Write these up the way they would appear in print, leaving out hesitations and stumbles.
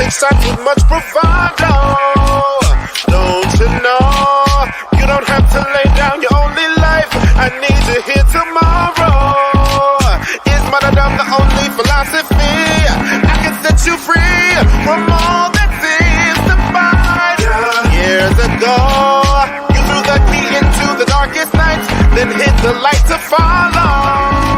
take shots with much bravado. Don't you know? You don't have to lay down your only life. I need you here tomorrow. Is martyrdom the only philosophy? I can set you free from all that seems to bind. Years ago, you threw the key into the darkest night, then hit the light to follow.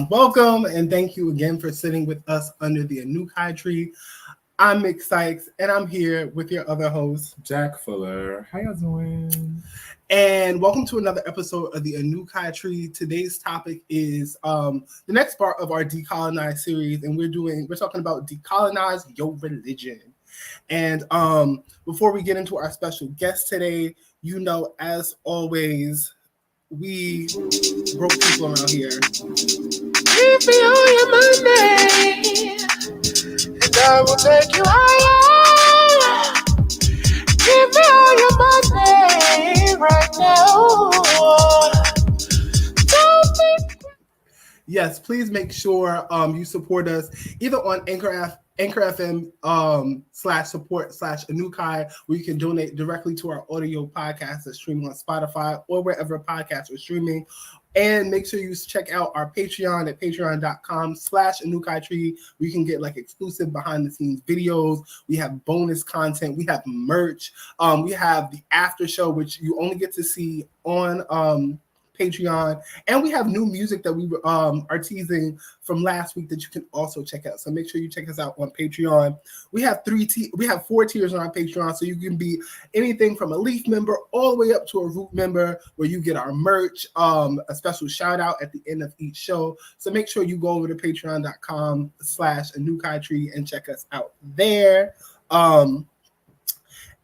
Welcome, and thank you again for sitting with us under the aNvKai tree. I'm Mick Sykes, and I'm here with your other host, Jack Fuller. How y'all doing? And welcome to another episode of the aNvKai tree. Today's topic is the next part of our Decolonize series, and we're talking about decolonize your religion. And before we get into our special guest today, as always, we broke people around here. Give me all your money, and I will take you higher. Give me all your money right now. Yes, please make sure you support us either on Anchor FM /support/aNvKai, where you can donate directly to our audio podcast that's streaming on Spotify or wherever podcasts are streaming. And make sure you check out our Patreon at patreon.com/aNvKai tree, where you can get exclusive behind the scenes videos. We have bonus content. We have merch. We have the after show, which you only get to see on Patreon, and we have new music that we are teasing from last week that you can also check out. So make sure you check us out on Patreon. We have 4 tiers on our Patreon, so you can be anything from a Leaf member all the way up to a Root member, where you get our merch, a special shout out at the end of each show. So make sure you go over to patreon.com/aNvKai tree and check us out there. And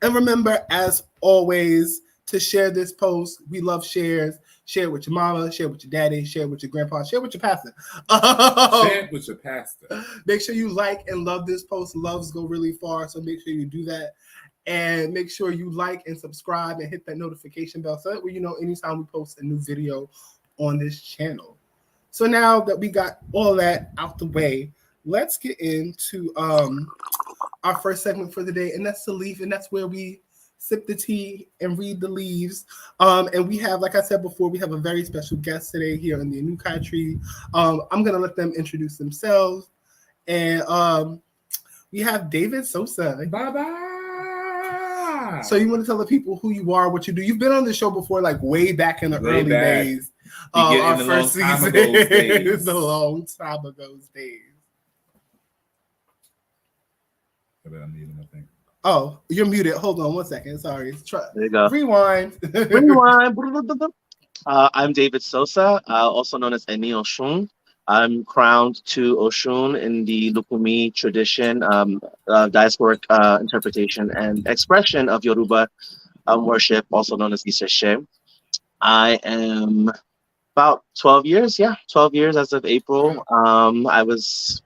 remember, as always, to share this post. We love shares. Share it with your mama, share it with your daddy, share it with your grandpa, share it with your pastor. Share it with your pastor. Make sure you like and love this post. Loves go really far, so make sure you do that. And make sure you like and subscribe and hit that notification bell so that way you know anytime we post a new video on this channel. So now that we got all that out the way, let's get into our first segment for the day, and that's the leaf, and that's where we sip the tea and read the leaves. And we have, like I said before, we have a very special guest today here on the aNvKai tree. I'm going to let them introduce themselves. And we have David Sosa. Bye-bye. So you want to tell the people who you are, what you do? You've been on the show before, way back in the early days. Our first season. The long time ago's days. I'm muting, I think. Oh, you're muted. Hold on 1 second. Sorry. There you go. Rewind. I'm David Sosa, also known as Eni Oshun. I'm crowned to Oshun in the Lucumi tradition, diasporic interpretation and expression of Yoruba worship, also known as Iseshe. I am about 12 years. 12 years as of April. I was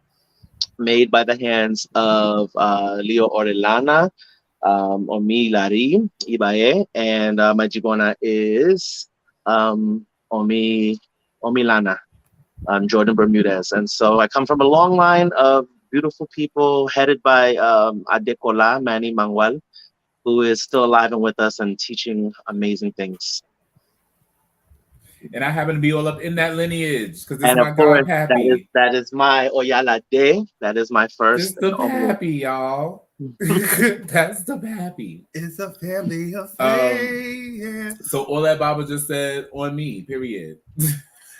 made by the hands of Leo Orellana, Omi Lari Ibaye, and my Jibona is Omi Lana, Jordan Bermudez. And so I come from a long line of beautiful people headed by Adekola Manny Mangwal, who is still alive and with us and teaching amazing things. And I happen to be all up in that lineage because this And is my of course, godpappy. that is my Oyala Day. That is my first. It's the pappy, y'all. That's the pappy. It's a family affair. So all that Baba just said on me, period.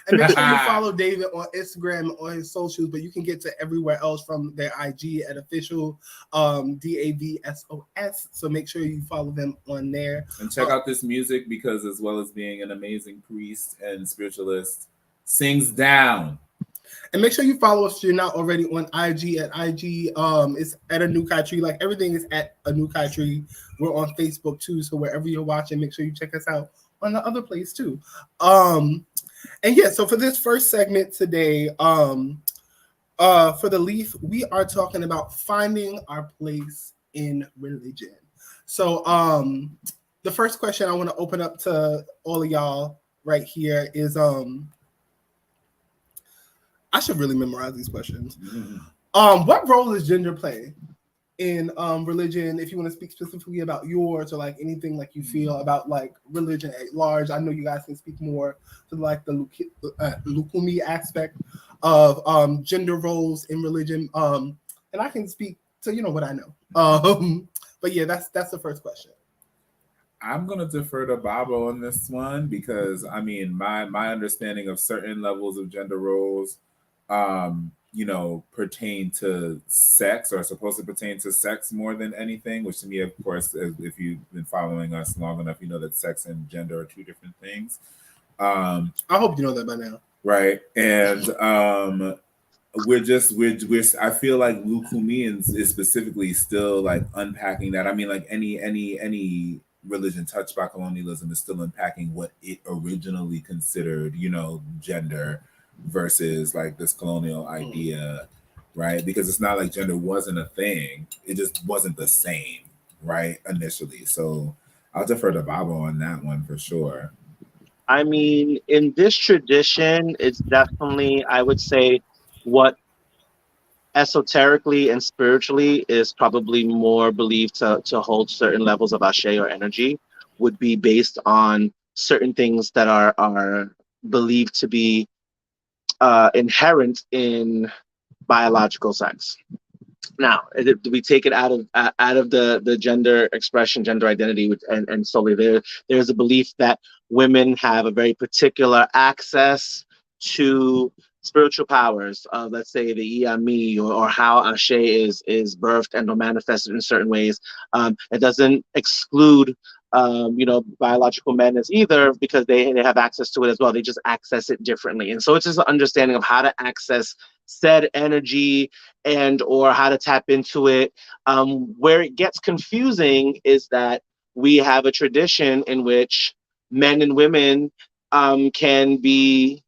And make sure you follow David on Instagram or his socials, but you can get to everywhere else from their IG at official DAVSOS. So make sure you follow them on there. And check out this music because, as well as being an amazing priest and spiritualist, sings down. And make sure you follow us if you're not already on IG. At IG, it's at aNvKai Tree. Like everything is at aNvKai Tree. We're on Facebook too. So wherever you're watching, make sure you check us out on the other place too. And yeah, so for this first segment today, for the Leaf, we are talking about finding our place in religion. So the first question I want to open up to all of y'all right here is I should really memorize these questions. Mm-hmm. What role does gender play in religion? If you want to speak specifically about yours or like anything like you feel about like religion at large, I know you guys can speak more to like the Lucumi aspect of gender roles in religion. And I can speak to what I know. But yeah, that's the first question. I'm gonna defer to Babo on this one because I mean my understanding of certain levels of gender roles pertain to sex or are supposed to pertain to sex more than anything, which to me, of course, if you've been following us long enough, you know that sex and gender are two different things. I hope you know that by now. Right. And we're I feel like Lucumi is specifically still like unpacking that. I mean, like any religion touched by colonialism is still unpacking what it originally considered, gender versus like this colonial idea, right? Because it's not like gender wasn't a thing. It just wasn't the same, right? Initially. So I'll defer to Babo on that one for sure. I mean, in this tradition, it's definitely, I would say, what esoterically and spiritually is probably more believed to hold certain levels of ashe or energy would be based on certain things that are believed to be inherent in biological sex. Now, we take it out of the gender expression, gender identity, and solely there's a belief that women have a very particular access to spiritual powers, let's say the Iyami or how Ashe is birthed and or manifested in certain ways. It doesn't exclude biological men as either, because they have access to it as well. They just access it differently. And so it's just an understanding of how to access said energy and or how to tap into it. Where it gets confusing is that we have a tradition in which men and women can be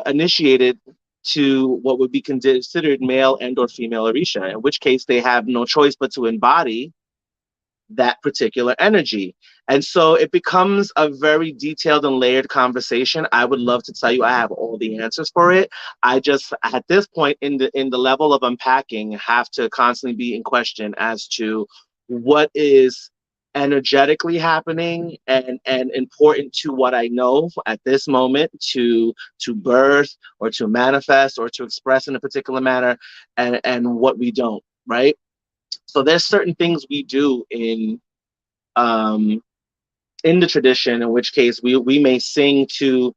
initiated to what would be considered male and or female Orisha, in which case they have no choice but to embody that particular energy. And so it becomes a very detailed and layered conversation. I would love to tell you I have all the answers for it. I just, at this point in the level of unpacking, have to constantly be in question as to what is energetically happening and important to what I know at this moment to birth or to manifest or to express in a particular manner, and what we don't, right? So there's certain things we do in the tradition, in which case we may sing to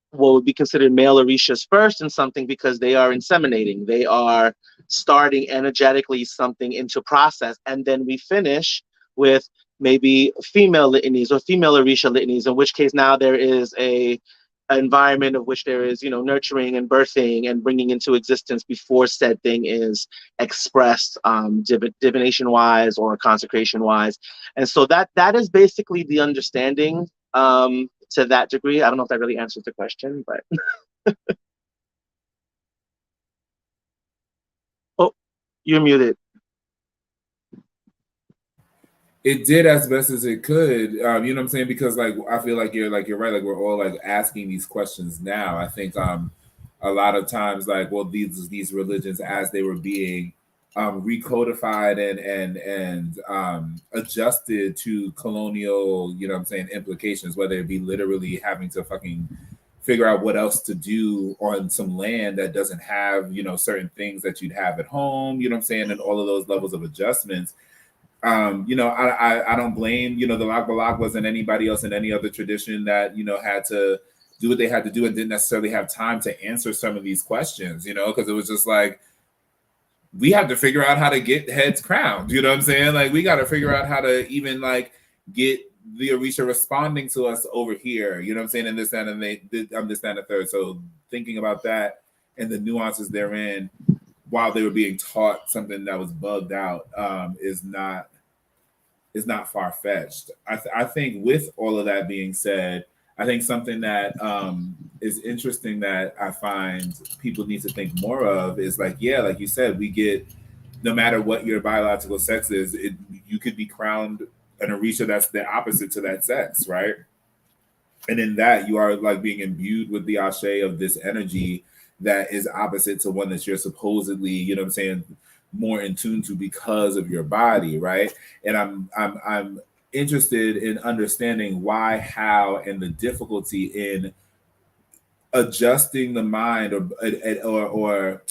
what would be considered male Orishas first in something, because they are inseminating, they are starting energetically something into process, and then we finish with maybe female litanies or female Orisha litanies, in which case now there is an environment of which there is, nurturing and birthing and bringing into existence before said thing is expressed, divination wise or consecration wise. And so that is basically the understanding to that degree. I don't know if that really answers the question, but oh, you're muted. It did as best as it could, you know what I'm saying? Because like I feel like you're right, like we're all like asking these questions now. I think a lot of times, like, well, these religions as they were being recodified and adjusted to colonial, you know what I'm saying, implications, whether it be literally having to fucking figure out what else to do on some land that doesn't have, certain things that you'd have at home, you know what I'm saying, and all of those levels of adjustments. I don't blame, the Lagbalagwas and anybody else in any other tradition that, had to do what they had to do and didn't necessarily have time to answer some of these questions, you know, because it was just like, we have to figure out how to get heads crowned. You know what I'm saying? Like, we got to figure out how to even like get the Orisa responding to us over here. You know what I'm saying? And this, that, and this, that, and the third. So thinking about that and the nuances therein while they were being taught something that was bugged out is not far-fetched. I think with all of that being said, I think something that is interesting that I find people need to think more of is like, yeah, like you said, we get, no matter what your biological sex is, you could be crowned an Orisa that's the opposite to that sex, right? And in that, you are like being imbued with the ashe of this energy that is opposite to one that you're supposedly, you know what I'm saying, more in tune to because of your body, right? And I'm interested in understanding why, how, and the difficulty in adjusting the mind or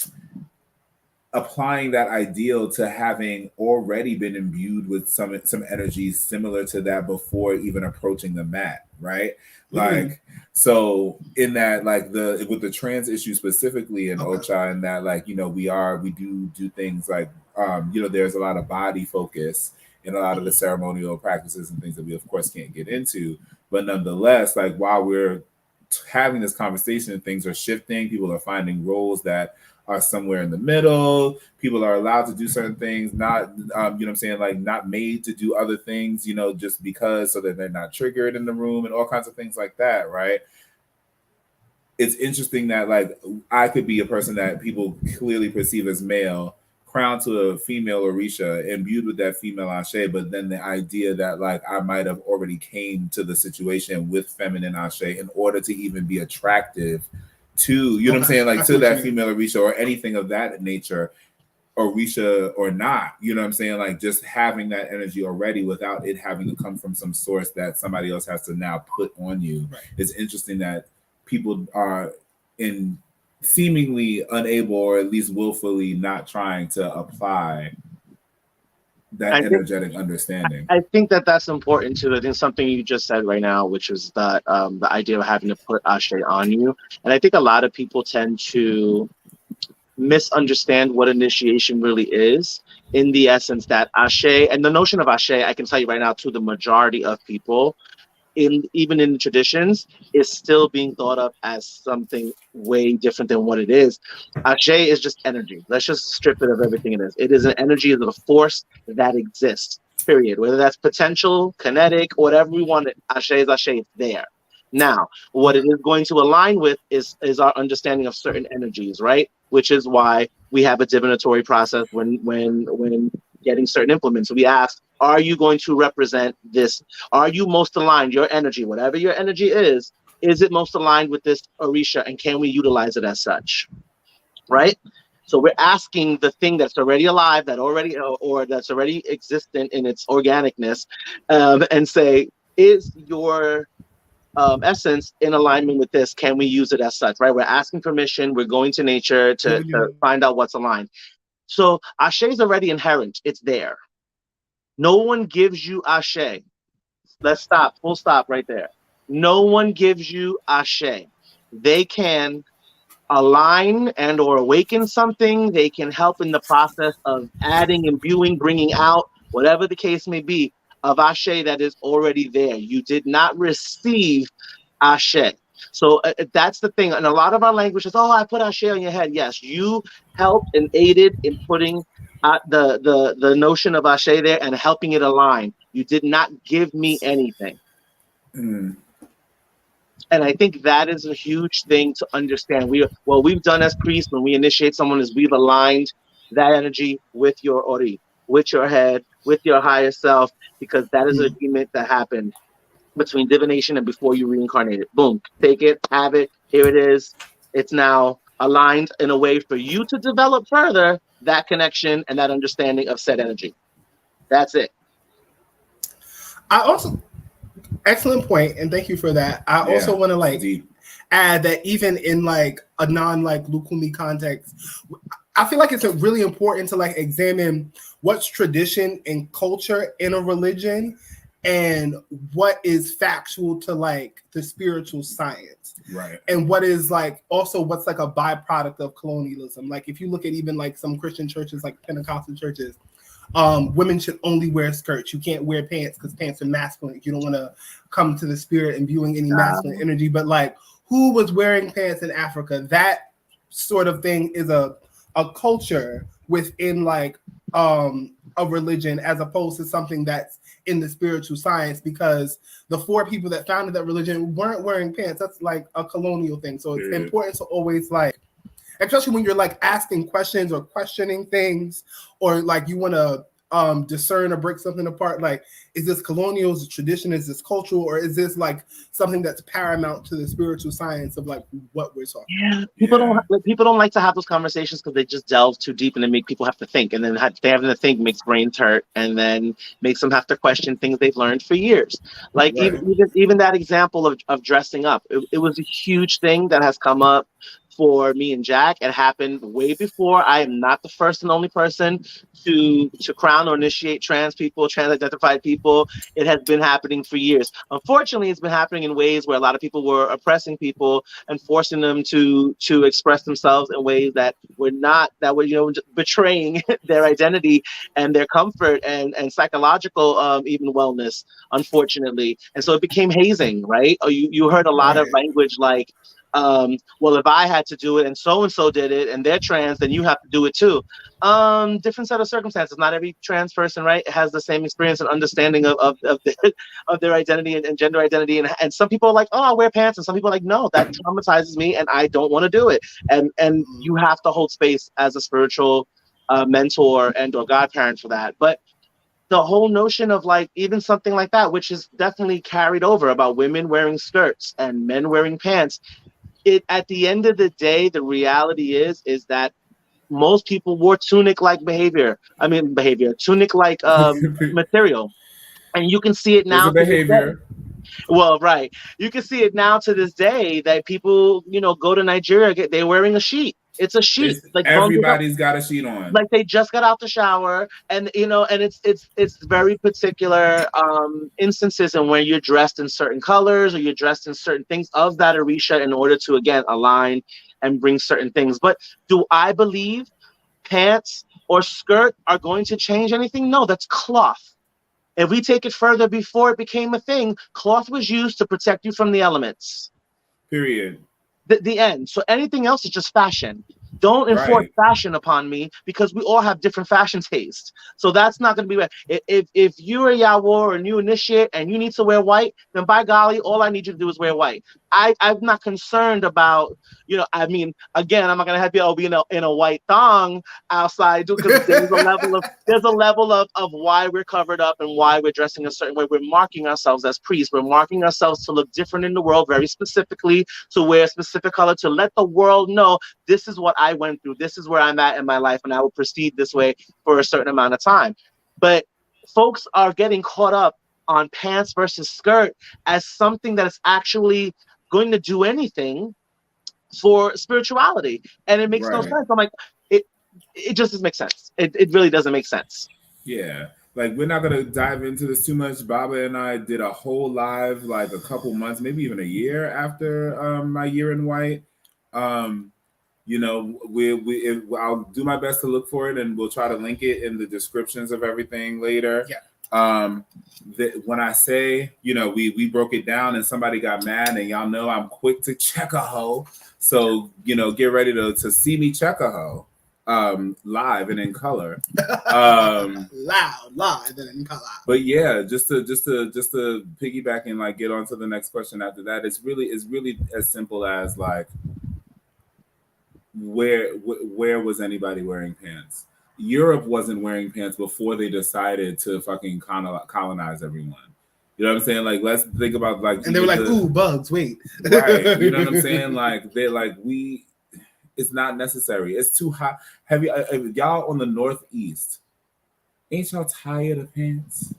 applying that ideal to having already been imbued with some energies similar to that before even approaching the mat, right? Like, so in that, like with the trans issue specifically in Ocha, and that, like, you know, we do things like, you know, there's a lot of body focus in a lot of the ceremonial practices and things that we of course can't get into, but nonetheless, like, while we're having this conversation, things are shifting, people are finding roles that are somewhere in the middle. People are allowed to do certain things, not, you know what I'm saying, like not made to do other things, you know, just because, so that they're not triggered in the room and all kinds of things like that, right? It's interesting that, like, I could be a person that people clearly perceive as male, crowned to a female Orisha, imbued with that female ashe, but then the idea that, like, I might have already came to the situation with feminine ashe in order to even be attractive to, you know what I'm saying, like to that female Orisha or anything of that nature, Orisha or not, you know what I'm saying, like just having that energy already without it having to come from some source that somebody else has to now put on you. Right. It's interesting that people are in seemingly unable, or at least willfully not trying to apply that energetic understanding. I think that that's important too. I think something you just said right now, which is that the idea of having to put ashe on you. And I think a lot of people tend to misunderstand what initiation really is, in the essence that ashe, and the notion of ashe, I can tell you right now, to the majority of people, even in the traditions, is still being thought of as something way different than what it is. Ashe is just energy. Let's just strip it of everything it is. It is an energy, of a force that exists, period. Whether that's potential, kinetic, whatever we want it, ashe is ashe, it's there. Now, what it is going to align with is our understanding of certain energies, right? Which is why we have a divinatory process when getting certain implements. We ask, are you going to represent this? Are you most aligned, your energy, whatever your energy is it most aligned with this Orisha, and can we utilize it as such, right? So we're asking the thing that's already alive, that already, or that's already existent in its organicness, and say, is your essence in alignment with this? Can we use it as such, right? We're asking permission. We're going to nature to find out what's aligned. So ashe is already inherent. It's there. No one gives you ashe. Let's stop. Full stop right there. No one gives you ashe. They can align and or awaken something. They can help in the process of adding, imbuing, bringing out, whatever the case may be, of ashe that is already there. You did not receive ashe. So that's the thing. And a lot of our language is, oh, I put ashe on your head. Yes, you helped and aided in putting the notion of ashe there and helping it align. You did not give me anything. And I think that is a huge thing to understand. What we've done as priests when we initiate someone is we've aligned that energy with your ori, with your head, with your higher self, because that is an agreement that happened between divination and before you reincarnated. Boom, take it, have it, here it is. It's now aligned in a way for you to develop further that connection and that understanding of said energy. That's it. I also, excellent point, and thank you for that. I also want to add that even in like a non Lucumi context, I feel like it's really important to examine what's tradition and culture in a religion, and what is factual to like the spiritual science, right? And what is like also what's like a byproduct of colonialism. Like if you look at even like some Christian churches, like Pentecostal churches, women should only wear skirts. You can't wear pants because pants are masculine. You don't want to come to the spirit and viewing any masculine energy. But like, who was wearing pants in Africa? That sort of thing is a culture within like a religion, as opposed to something that's in the spiritual science, because the 4 people that founded that religion weren't wearing pants. That's like a colonial thing. So it's important to always like, especially when you're like asking questions or questioning things, or like you want to discern or break something apart. Like, is this colonial? Is it tradition? Is this cultural? Or is this like something that's paramount to the spiritual science of like what we're talking about? People don't like to have those conversations because they just delve too deep and they make people have to think, and then they having to think makes brains hurt, and then makes them have to question things they've learned for years. Like even that example of dressing up, it was a huge thing that has come up for me and Jack. It happened way before. I am not the first and only person to crown or initiate trans people, trans-identified people. It has been happening for years. Unfortunately, it's been happening in ways where a lot of people were oppressing people and forcing them to express themselves in ways that were betraying their identity and their comfort and psychological even wellness, unfortunately. And so it became hazing, right? Or you heard a lot of language like, well, if I had to do it and so did it and they're trans, then you have to do it too. Different set of circumstances. Not every trans person, right, has the same experience and understanding of their identity and gender identity. And some people are like, oh, I wear pants. And some people are like, no, that traumatizes me and I don't want to do it. And you have to hold space as a spiritual mentor and or godparent for that. But the whole notion of like even something like that, which is definitely carried over about women wearing skirts and men wearing pants, at the end of the day, the reality is that most people wore tunic-like tunic-like material, and you can see it now. Behavior. Well, right. You can see it now to this day that people, go to Nigeria, they're wearing a sheet. It's a sheet. Like everybody's got a sheet on. Like they just got out the shower, and and it's very particular instances in where you're dressed in certain colors or you're dressed in certain things of that Orisa in order to again align and bring certain things. But do I believe pants or skirt are going to change anything? No, that's cloth. If we take it further, before it became a thing, cloth was used to protect you from the elements. Period. The end. So anything else is just fashion. Don't enforce fashion upon me, because we all have different fashion tastes. So that's not going to be right. If you're a Yahweh or a new initiate and you need to wear white, then by golly, all I need you to do is wear white. I'm not concerned about, again, I'm not going to have you be in a white thong outside, because there's a level of why we're covered up and why we're dressing a certain way. We're marking ourselves as priests. We're marking ourselves to look different in the world, very specifically, to wear a specific color, to let the world know this is what I went through. This is where I'm at in my life, and I will proceed this way for a certain amount of time. But folks are getting caught up on pants versus skirt as something that is actually going to do anything for spirituality, and it makes no sense. I'm like, it just doesn't make sense. It really doesn't make sense. Yeah, like we're not gonna dive into this too much. Baba and I did a whole live like a couple months, maybe even a year after my year in white. I'll do my best to look for it, and we'll try to link it in the descriptions of everything later. Yeah. When I say, we broke it down and somebody got mad, and y'all know I'm quick to check a hoe. So, get ready to see me check a hoe live and in color. Live and in color. But yeah, just to piggyback and like get on to the next question after that, it's really as simple as like, where was anybody wearing pants? Europe wasn't wearing pants before they decided to fucking colonize everyone. You know what I'm saying? Like, let's think about like, and they were like, "Ooh, bugs, wait." Right? You know what I'm saying? Like, they're like, it's not necessary. It's too hot. Have y'all on the Northeast? Ain't y'all tired of pants?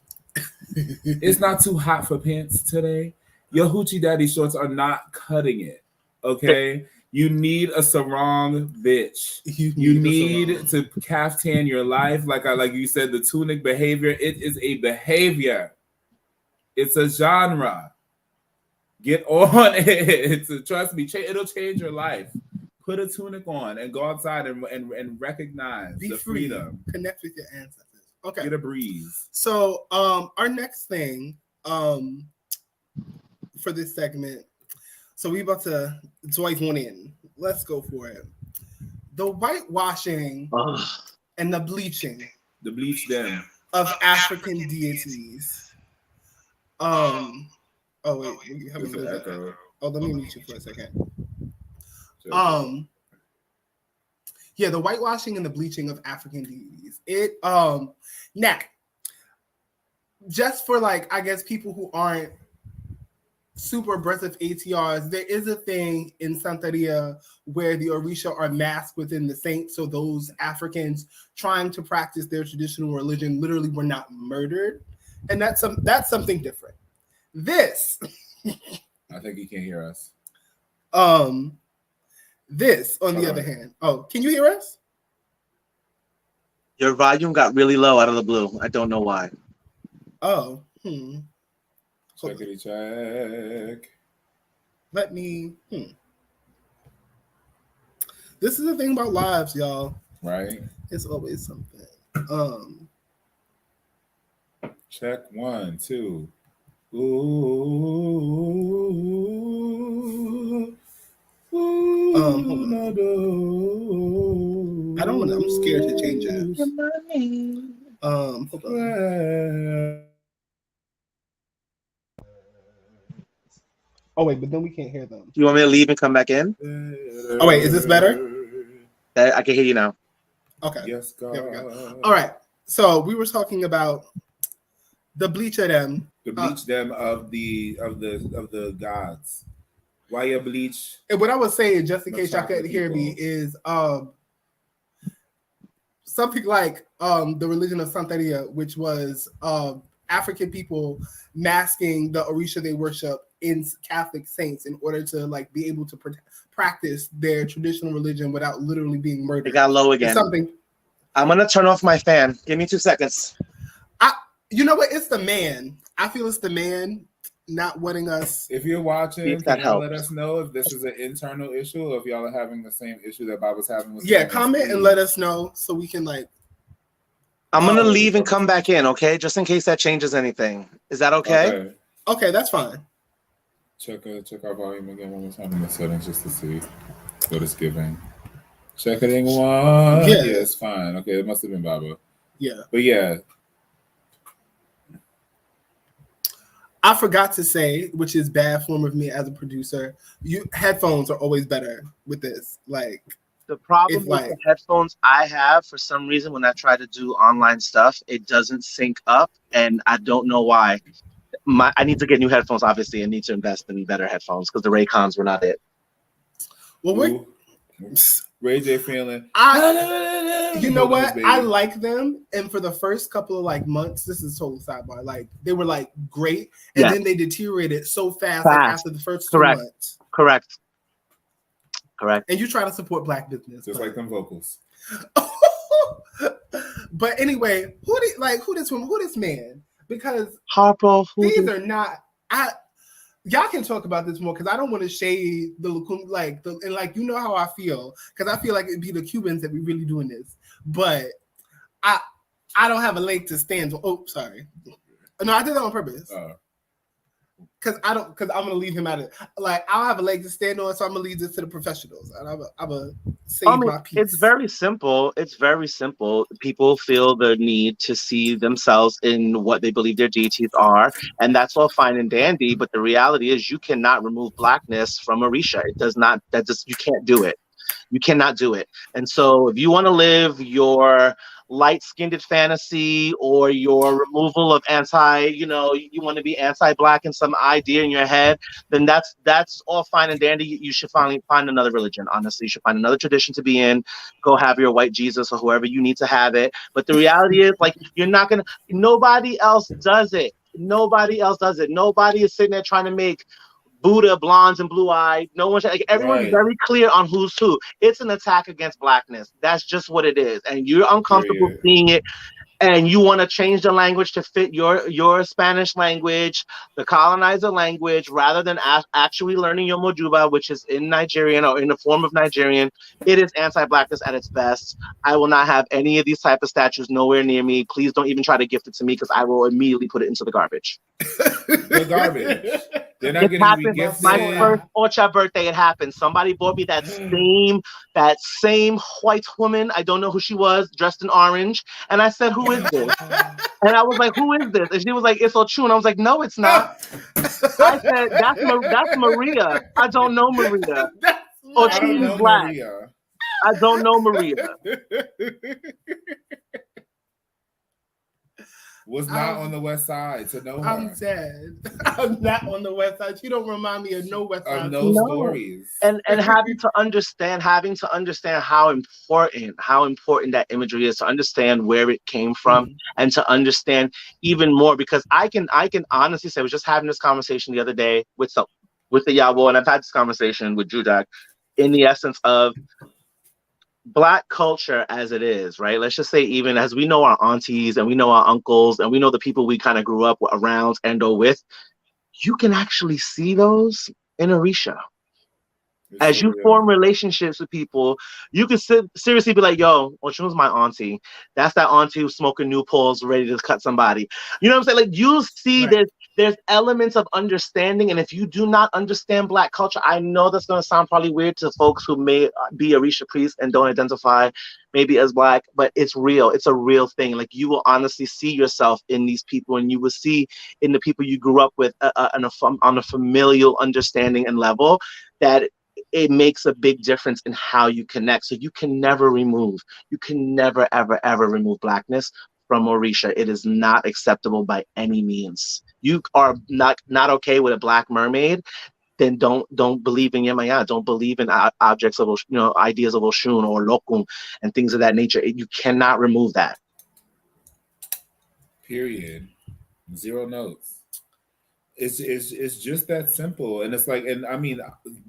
It's not too hot for pants today. Your hoochie daddy shorts are not cutting it. Okay. You need a sarong, bitch. You need to caftan your life. Like you said, the tunic behavior. It is a behavior. It's a genre. Get on it. Trust me, it'll change your life. Put a tunic on and go outside and recognize Be the free. freedom. Connect with your ancestors. Okay. Get a breeze. So our next thing for this segment, so we about to dive one in. Let's go for it. The whitewashing and the bleaching. The bleach them. Of African deities. Oh wait, you have a echo. Oh, let me mute you for a second. Yeah, the whitewashing and the bleaching of African deities. It now, just for like, I guess people who aren't super abreast of ATRs, there is a thing in Santeria where the Orisa are masked within the saints. So those Africans trying to practice their traditional religion literally were not murdered, and that's something different. This, I think he can't hear us. This on the other hand, can you hear us? Your volume got really low out of the blue. I don't know why. Checkity check. Let me. This is the thing about lives, y'all. Right. It's always something. Check 1, 2. Ooh. Hold on. I don't want to. I'm scared to change it. Hold on. Oh wait, but then we can't hear them. You want me to leave and come back in? Oh wait, is this better? I can hear you now. Okay. Yes, God. There we go. All right. So we were talking about the bleach of them. The bleach them of the gods. Why you bleach? And what I was saying, just in case y'all couldn't hear me, is something like the religion of Santeria, which was African people masking the Orisa they worship in Catholic saints in order to like be able to practice their traditional religion without literally being murdered. It got low again. Something. I'm gonna turn off my fan. Give me 2 seconds. You know what? It's the man. I feel it's the man not wanting us. If you're watching, if that can you let us know if this is an internal issue or if y'all are having the same issue that Bob was having with comment and let us know so we can like. I'm gonna leave and come back in, okay? Just in case that changes anything. Is that okay? Okay, that's fine. Check our volume again one more time in the settings just to see what it's giving. Check it in one. Yeah, it's fine. Okay, it must have been Baba. Yeah. But yeah. I forgot to say, which is bad form of me as a producer, headphones are always better with this. Like the problem with the headphones I have, for some reason, when I try to do online stuff, it doesn't sync up, and I don't know why. I need to get new headphones, obviously, and need to invest in better headphones because the Raycons were not it. Well, Ray J feeling. You know what? I like them, and for the first couple of like months, this is total sidebar. Like they were like great, and then they deteriorated so fast. Like, after the first 2 months. Correct. And you try to support Black business, just like them vocals. But anyway, who this man? Because Harpo, these are not. Y'all can talk about this more because I don't want to shade the Lucumi, and you know how I feel, because I feel like it'd be the Cubans that be really doing this, but I don't have a leg to stand on. Oh, sorry, no, I did that on purpose. Because I'm gonna leave him out of it. Like I don't have a leg to stand on, so I'm gonna leave this to the professionals. And I'm a save my peace. It's very simple. People feel the need to see themselves in what they believe their deities are, and that's all fine and dandy. But the reality is, you cannot remove Blackness from Orisha. It does not. You can't do it. You cannot do it. And so, if you want to live your light-skinned fantasy or your removal of you want to be anti-Black in some idea in your head, then that's all fine and dandy. You should finally find another religion. Honestly, you should find another tradition to be in. Go have your white Jesus or whoever you need to have it. But the reality is, you're not gonna. Nobody else does it. Nobody is sitting there trying to make Buddha blondes and blue-eyed. No one. Everyone's very clear on who's who. It's an attack against Blackness. That's just what it is, and you're uncomfortable seeing it. and you want to change the language to fit your Spanish language, the colonizer language, rather than actually learning your Mojuba, which is in Nigerian or in the form of Nigerian, it is anti-blackness at its best. I will not have any of these type of statues nowhere near me. Please don't even try to gift it to me because I will immediately put it into the garbage. The garbage. They're not It getting happened. regifted. My first Ocha birthday, it happened. Somebody bought me that same white woman. I don't know who she was, dressed in orange. And I said, "Who is this?" And I was like, "Who is this?" And she was like, "It's Oshun." I was like, "No, it's not." I said, "That's Maria. I don't know Maria. Oshun is black. Maria. I don't know Maria." Was not on the west side to know her. I'm dead. I'm not on the west side. She don't remind me of no west side. Of no stories. And having to understand how important that imagery is, to understand where it came from, and to understand even more, because I can honestly say, I was just having this conversation the other day with the Yabo, and I've had this conversation with Judak, in the essence of Black culture as it is, right? Let's just say, even as we know our aunties and we know our uncles and we know the people we kind of grew up around and or with, you can actually see those in Orisa. As you form relationships with people, you can seriously be like, "Yo, Oshun's my auntie. That's that auntie who's smoking Newports, ready to cut somebody." You know what I'm saying? Like, you see, right. There's elements of understanding, and if you do not understand Black culture, I know that's going to sound probably weird to folks who may be Orisha priests and don't identify maybe as Black, but it's real. It's a real thing. Like, you will honestly see yourself in these people, and you will see in the people you grew up with on a familial understanding and level, that it makes a big difference in how you connect. So you can never, ever, ever remove Blackness from Orisha. It is not acceptable by any means. You are not okay with a Black mermaid, then don't believe in Yemaya. Don't believe in objects of, ideas of Oshun or Lokum and things of that nature. You cannot remove that. Period. Zero notes. It's just that simple. And it's like, and I mean,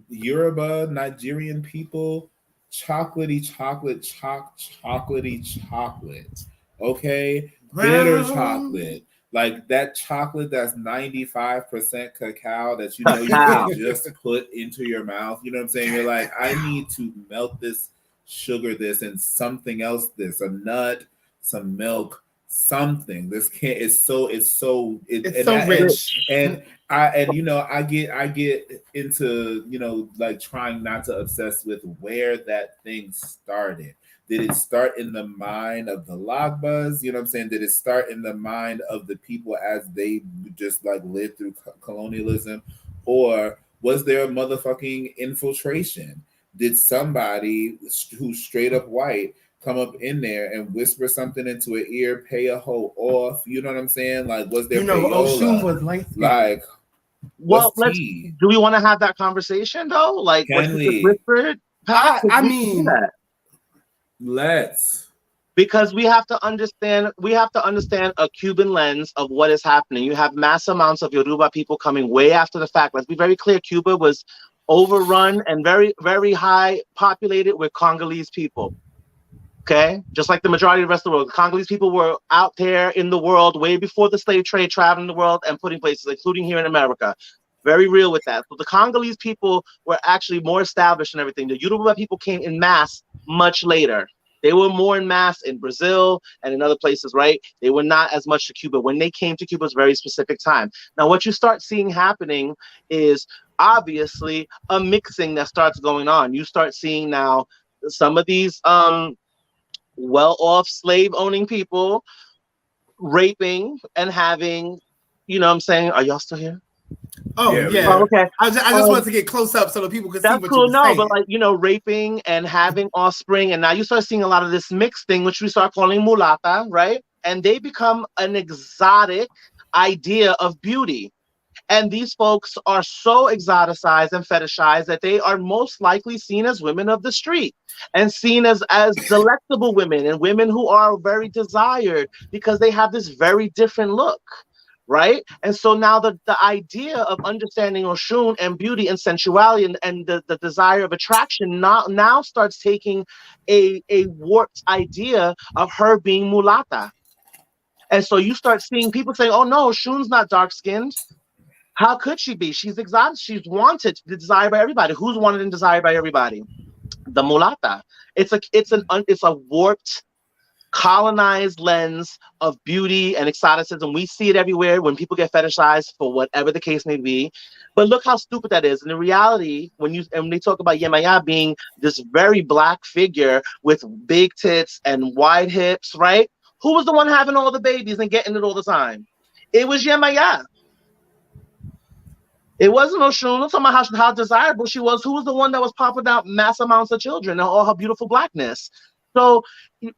Yoruba, Nigerian people, chocolatey chocolate, chocolatey chocolate. Okay? Bitter chocolate. Like that chocolate that's 95% cacao that you can just put into your mouth. You know what I'm saying? You're like, I need to melt this, sugar this, and something else this, a nut, some milk, something. This can't. It's so rich. And I get into like trying not to obsess with where that thing started. Did it start in the mind of the Lagbas? You know what I'm saying? Did it start in the mind of the people as they just like lived through colonialism? Or was there a motherfucking infiltration? Did somebody who's straight up white come up in there and whisper something into an ear, pay a hoe off? You know what I'm saying? Like, was there Oshun was like, well, do we want to have that conversation though? Like, can we? Whispered? I mean, let's. Because we have to understand a Cuban lens of what is happening. You have mass amounts of Yoruba people coming way after the fact. Let's be very clear, Cuba was overrun and very, very high populated with Congolese people. Okay, just like the majority of the rest of the world, the Congolese people were out there in the world way before the slave trade, traveling the world and putting places, including here in America. Very real with that. So the Congolese people were actually more established and everything. The Yoruba people came in mass much later. They were more in mass in Brazil and in other places, right? They were not as much to Cuba. When they came to Cuba, it was a very specific time. Now, what you start seeing happening is obviously a mixing that starts going on. You start seeing now some of these well-off slave-owning people raping and having, you know what I'm saying? Are y'all still here? Oh, yeah. Oh, okay. I just wanted to get close up so that people could see what cool. you were saying. But like, raping and having offspring, and now you start seeing a lot of this mixed thing, which we start calling mulata, right? And they become an exotic idea of beauty. And these folks are so exoticized and fetishized that they are most likely seen as women of the street and seen as delectable women and women who are very desired because they have this very different look, right? And so now the idea of understanding Oshun and beauty and sensuality and the desire of attraction now starts taking a warped idea of her being mulata. And so you start seeing people saying, oh no, Shun's not dark skinned. How could she be? She's exotic. She's wanted, desired by everybody. Who's wanted and desired by everybody? The mulata. It's a warped, colonized lens of beauty and exoticism. We see it everywhere when people get fetishized for whatever the case may be. But look how stupid that is. And in reality, when they talk about Yemaya being this very black figure with big tits and wide hips, right? Who was the one having all the babies and getting it all the time? It was Yemaya. It wasn't Oshun. I'm talking about how desirable she was. Who was the one that was popping out mass amounts of children and all her beautiful blackness? So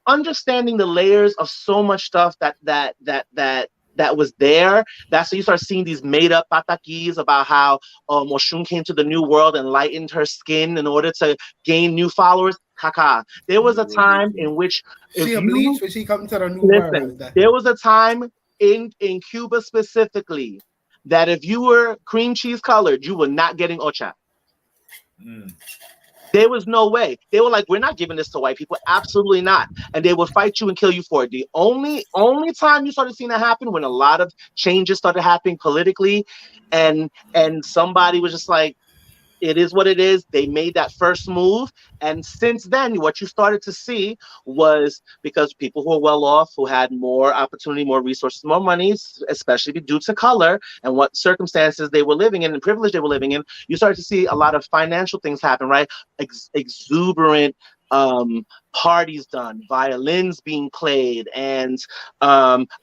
understanding the layers of so much stuff that was there. That's so you start seeing these made up patakis about how Oshun came to the new world and lightened her skin in order to gain new followers. Kaka. There was a time in which she bleached when she come to the new listen, world. there was a time in Cuba specifically that if you were cream cheese colored, you were not getting ocha. There was no way. They were like, we're not giving this to white people. Absolutely not. And they would fight you and kill you for it. The only time you started seeing that happen when a lot of changes started happening politically and somebody was just like, it is what it is. They made that first move. And since then, what you started to see was because people who are well off, who had more opportunity, more resources, more money, especially due to color and what circumstances they were living in and privilege they were living in, you started to see a lot of financial things happen, right? Exuberant parties done, violins being played, and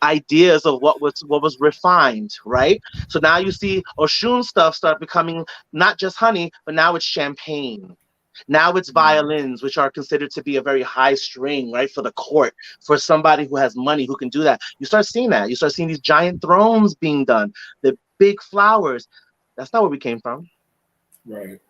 ideas of what was refined, right? So now you see Oshun stuff start becoming not just honey, but now it's champagne. Now it's violins, which are considered to be a very high string, right? For the court, for somebody who has money who can do that. You start seeing that. You start seeing these giant thrones being done, the big flowers. That's not where we came from. Right.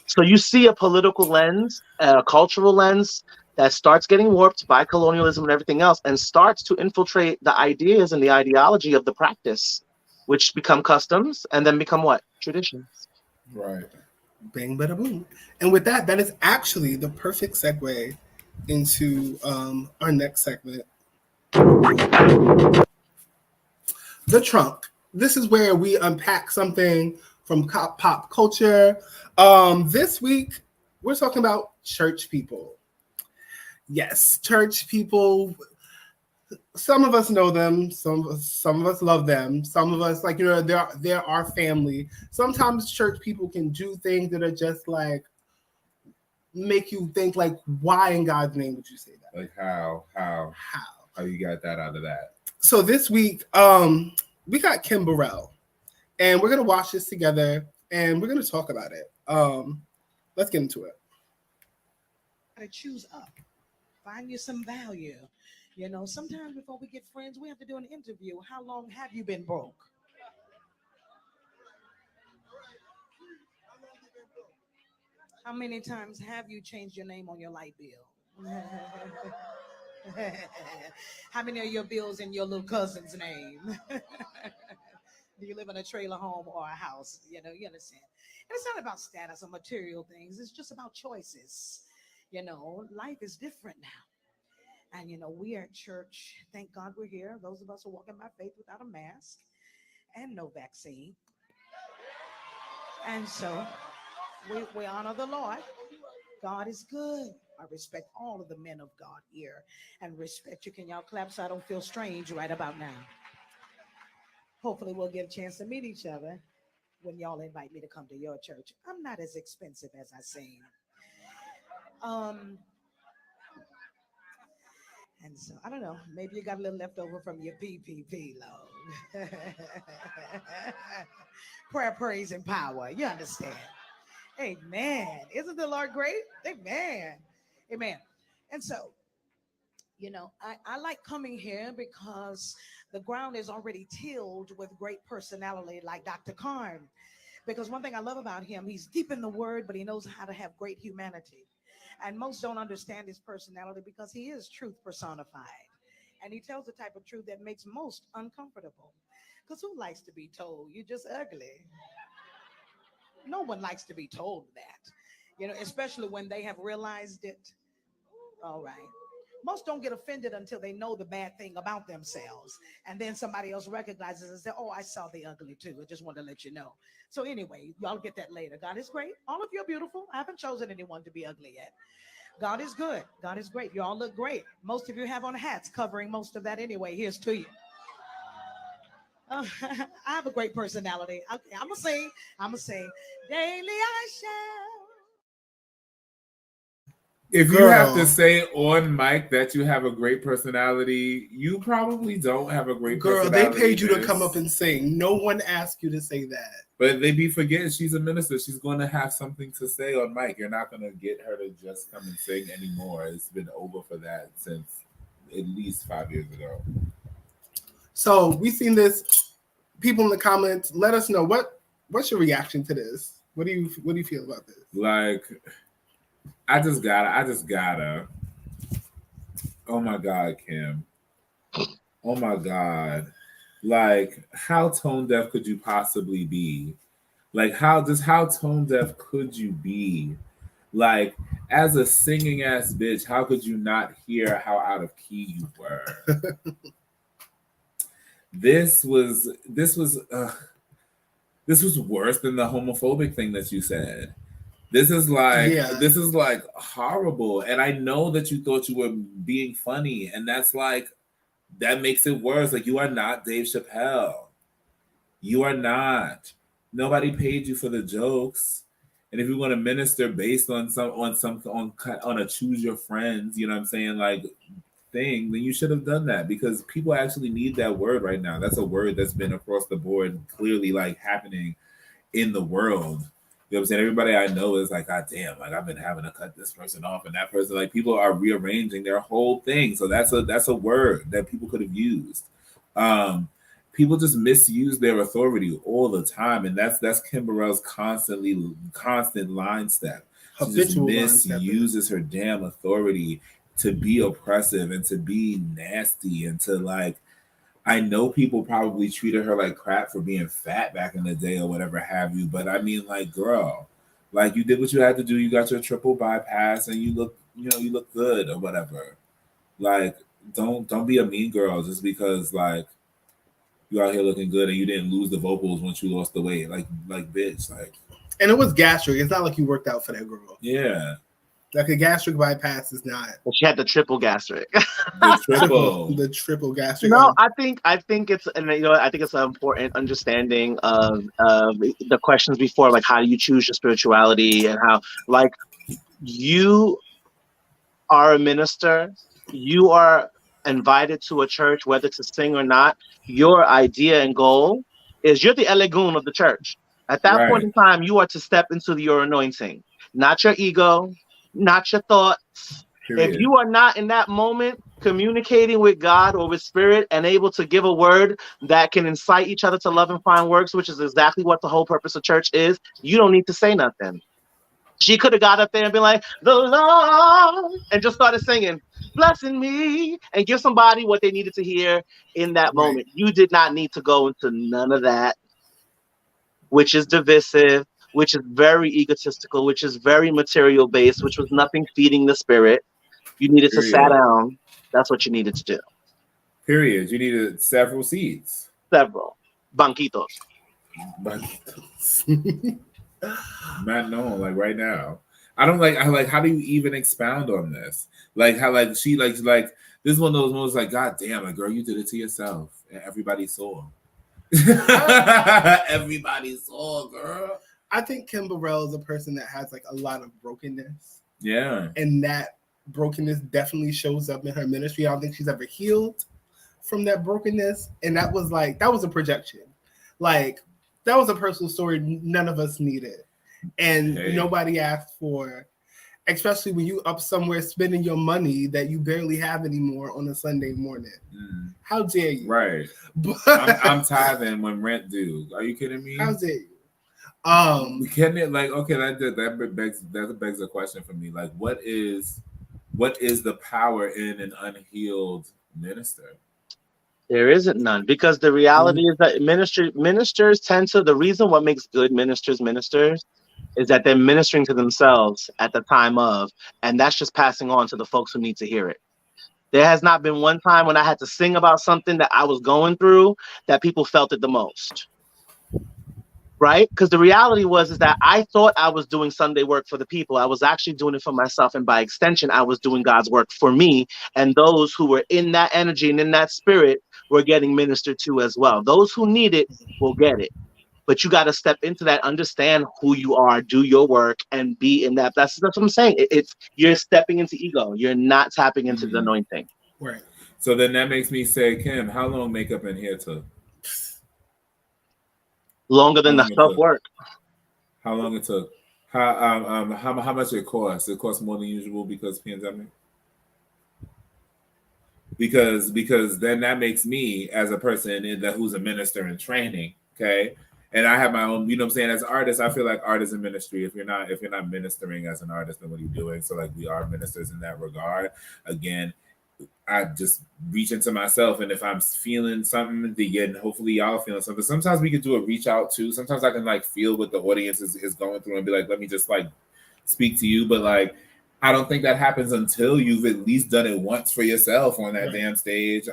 So you see a political lens, a cultural lens that starts getting warped by colonialism and everything else and starts to infiltrate the ideas and the ideology of the practice, which become customs and then become what? Traditions. Right. Bang, bada, boom. And with that, that is actually the perfect segue into our next segment. The trunk. This is where we unpack something from pop culture. This week, we're talking about church people. Yes, church people. Some of us know them. Some of us love them. Some of us, like, they're our family. Sometimes church people can do things that are just like make you think, like, why in God's name would you say that? Like how you got that out of that? So this week, we got Kim Burrell, and we're gonna watch this together, and we're gonna talk about it. Let's get into it. To choose up, find you some value. Sometimes before we get friends, we have to do an interview. How long have you been broke? How many times have you changed your name on your light bill? How many of your bills in your little cousin's name? Do you live in a trailer home or a house? You understand. And it's not about status or material things. It's just about choices. Life is different now. And, we are at church. Thank God we're here. Those of us who walk in by faith without a mask and no vaccine. And so we honor the Lord. God is good. I respect all of the men of God here and respect you. Can y'all clap so I don't feel strange right about now? Hopefully we'll get a chance to meet each other when y'all invite me to come to your church. I'm not as expensive as I seem. And so, I don't know, maybe you got a little left over from your PPP loan. Prayer, praise, and power. You understand? Amen. Isn't the Lord great? Amen. Amen. And so, I like coming here because the ground is already tilled with great personality like Dr. Karn. Because one thing I love about him, he's deep in the word, but he knows how to have great humanity. And most don't understand his personality because he is truth personified. And he tells the type of truth that makes most uncomfortable. Because who likes to be told you're just ugly? No one likes to be told that, especially when they have realized it. All right. Most don't get offended until they know the bad thing about themselves. And then somebody else recognizes and says, oh, I saw the ugly too. I just wanted to let you know. So anyway, y'all get that later. God is great. All of you are beautiful. I haven't chosen anyone to be ugly yet. God is good. God is great. You all look great. Most of you have on hats covering most of that anyway. Here's to you. I have a great personality. Okay, I'm going to sing. I'm going to sing. Daily I shall. If you Girl. have to say on mic that you have a great personality, you probably don't have a great Girl, personality. they paid you to come up and sing. No one asked you to say that. But they be forgetting she's a minister. She's going to have something to say on mic. You're not going to get her to just come and sing anymore. It's been over for that since at least 5 years ago. So we've seen this. People in the comments, let us know what's your reaction to this. What do you feel about this? Like, I just gotta. Oh my God, Kim. Oh my God. Like, how tone deaf could you possibly be? Like, how tone deaf could you be? Like, as a singing ass bitch, how could you not hear how out of key you were? This was worse than the homophobic thing that you said. This is like horrible. And I know that you thought you were being funny, and that makes it worse. Like, you are not Dave Chappelle. You are not. Nobody paid you for the jokes. And if you want to minister based on a choose your friends, you know what I'm saying, like, thing, then you should have done that, because people actually need that word right now. That's a word that's been across the board, clearly, like, happening in the world. You know what I'm saying? Everybody I know is like, God damn, like, I've been having to cut this person off and that person. Like, people are rearranging their whole thing. So that's a word that people could have used. People just misuse their authority all the time, and that's Kim Burrell's constant line step. She just misuses her damn authority to be oppressive and to be nasty and to, like, I know people probably treated her like crap for being fat back in the day or whatever have you, but I mean, like, girl, like, you did what you had to do. You got your triple bypass and you look good or whatever. Like, don't be a mean girl just because, like, you out here looking good and you didn't lose the vocals once you lost the weight. Like bitch, like. And it was gastric. It's not like you worked out for that girl. Yeah. Like, a gastric bypass is not. Well, she had the triple gastric. The triple gastric. No, I think it's, and I think it's an important understanding of the questions before, like, how do you choose your spirituality, and how, like, you are a minister, you are invited to a church, whether to sing or not. Your idea and goal is you're the elegoon of the church. At that point in time, you are to step into your anointing, not your ego, not your thoughts. Period. If you are not in that moment communicating with God or with spirit and able to give a word that can incite each other to love and find works, which is exactly what the whole purpose of church is, you don't need to say nothing. She could have got up there and been like, the Lord, and just started singing, blessing me, and give somebody what they needed to hear in that moment. You did not need to go into none of that, which is divisive, which is very egotistical, which is very material based, which was nothing feeding the spirit. You needed to sit down. That's what you needed to do. Period. You needed several seats. Several. Banquitos. Man, no, like, right now. I don't like how do you even expound on this? Like, how, like, she like this is one of those moments, like, God damn it, girl, you did it to yourself. And everybody saw. Everybody saw, girl. I think Kim Burrell is a person that has, like, a lot of brokenness. Yeah. And that brokenness definitely shows up in her ministry. I don't think she's ever healed from that brokenness. And that was a projection. Like, that was a personal story none of us needed. And nobody asked for, especially when you up somewhere spending your money that you barely have anymore on a Sunday morning. Mm. How dare you? Right. I'm tithing when rent due. Are you kidding me? How dare you? Can it, like, okay, that begs a question for me. Like, what is the power in an unhealed minister? There isn't none, because the reality is that ministers tend to, the reason what makes good ministers is that they're ministering to themselves at the time of, and that's just passing on to the folks who need to hear it. There has not been one time when I had to sing about something that I was going through that people felt it the most. Right? Because the reality is that I thought I was doing Sunday work for the people. I was actually doing it for myself. And by extension, I was doing God's work for me. And those who were in that energy and in that spirit were getting ministered to as well. Those who need it will get it. But you got to step into that, understand who you are, do your work, and be in that. That's what I'm saying. It's you're stepping into ego. You're not tapping into the anointing. Right. So then that makes me say, Kim, how long makeup in here took? Longer than the self work. How long it took? How much it cost? It cost more than usual because pandemic. Because then that makes me as a person who's a minister in training, okay? And I have my own, you know what I'm saying? As artists, I feel like art is a ministry. If you're not ministering as an artist, then what are you doing? So like we are ministers in that regard. Again, I just reach into myself, and if I'm feeling something, then hopefully y'all feeling something. Sometimes we can do a reach out too. Sometimes I can like feel what the audience is going through and be like, let me just like speak to you. But like, I don't think that happens until you've at least done it once for yourself on that damn stage.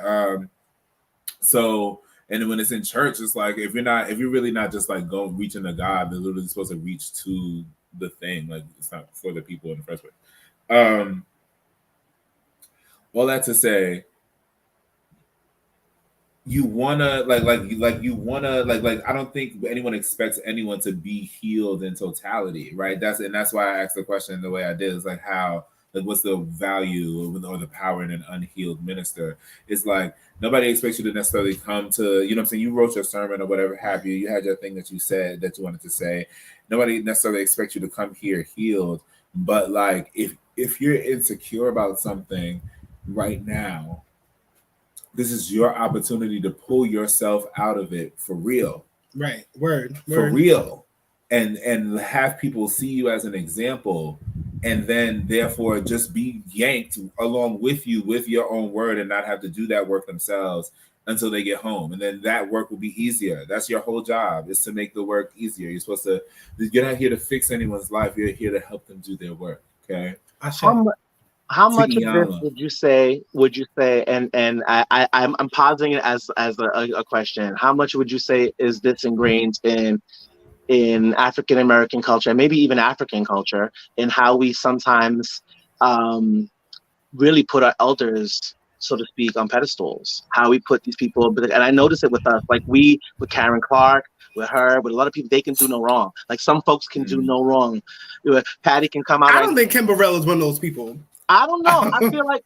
So, and when it's in church, it's like if you're really not just like going reaching to God, they're literally supposed to reach to the thing. Like it's not for the people in the first place. All that to say, you wanna like I don't think anyone expects anyone to be healed in totality, right? That's why I asked the question the way I did. Is like how like what's the value or the power in an unhealed minister? It's like nobody expects you to necessarily come to, you know what I'm saying? You wrote your sermon or whatever have you. You had your thing that you said that you wanted to say. Nobody necessarily expects you to come here healed, but like if you're insecure about something right now, this is your opportunity to pull yourself out of it for real. Right. Word. For real. And have people see you as an example, and then therefore just be yanked along with you with your own word and not have to do that work themselves until they get home. And then that work will be easier. That's your whole job, is to make the work easier. You're not here to fix anyone's life. You're here to help them do their work. Okay. How much of this would you say? And I'm positing it as a question. How much would you say is this ingrained in African American culture, and maybe even African culture, in how we sometimes really put our elders, so to speak, on pedestals? How we put these people, and I notice it with us, like with Karen Clark, with her, with a lot of people, they can do no wrong. Like some folks can do no wrong. Patty can come out. I don't think Kim Burrell is one of those people. I don't know. I feel like,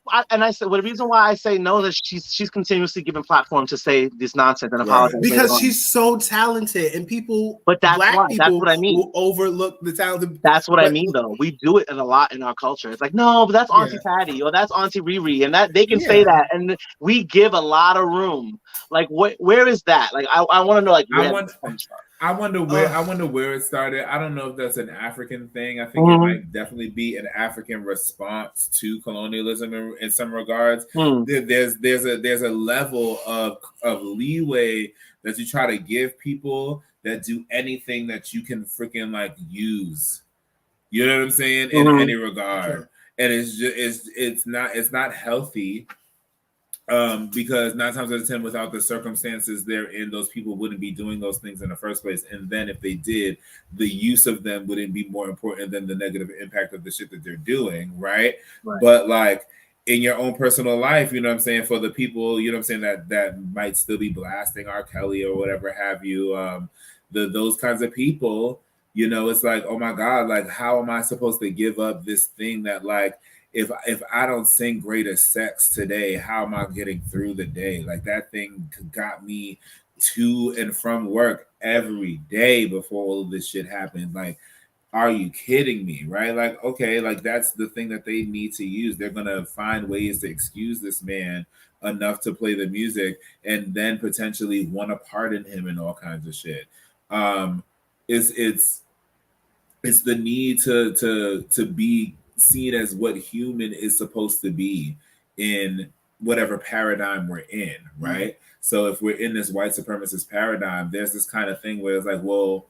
the reason why I say no is she's continuously given platform to say this nonsense and apologize because she's so talented, and people, but that's what I mean. Will overlook the talented. That's what I mean, though. We do it a lot in our culture. It's like, no, but that's Auntie Patty or that's Auntie Riri, and that they can say that, and we give a lot of room. Like, where is that? Like, I want to know, like, where it comes from. I wonder where it started. I don't know if that's an African thing. I think it might definitely be an African response to colonialism in some regards. There's a level of leeway that you try to give people that do anything that you can freaking like use. You know what I'm saying? In any regard. And it's not healthy. Because 9 times out of 10, without the circumstances they're in, those people wouldn't be doing those things in the first place. And then if they did, the use of them wouldn't be more important than the negative impact of the shit that they're doing, right? But like in your own personal life, you know what I'm saying, for the people, you know what I'm saying, that might still be blasting R. Kelly or whatever have you, those kinds of people, you know, it's like, oh my God, like how am I supposed to give up this thing that like, if I don't sing Greater Sex today, how am I getting through the day? Like that thing got me to and from work every day before all of this shit happened. Like, are you kidding me? Right? Like, okay, like that's the thing that they need to use. They're gonna find ways to excuse this man enough to play the music and then potentially want to pardon him and all kinds of shit. It's the need to be seen as what human is supposed to be in whatever paradigm we're in, right? So if we're in this white supremacist paradigm, there's this kind of thing where it's like, well,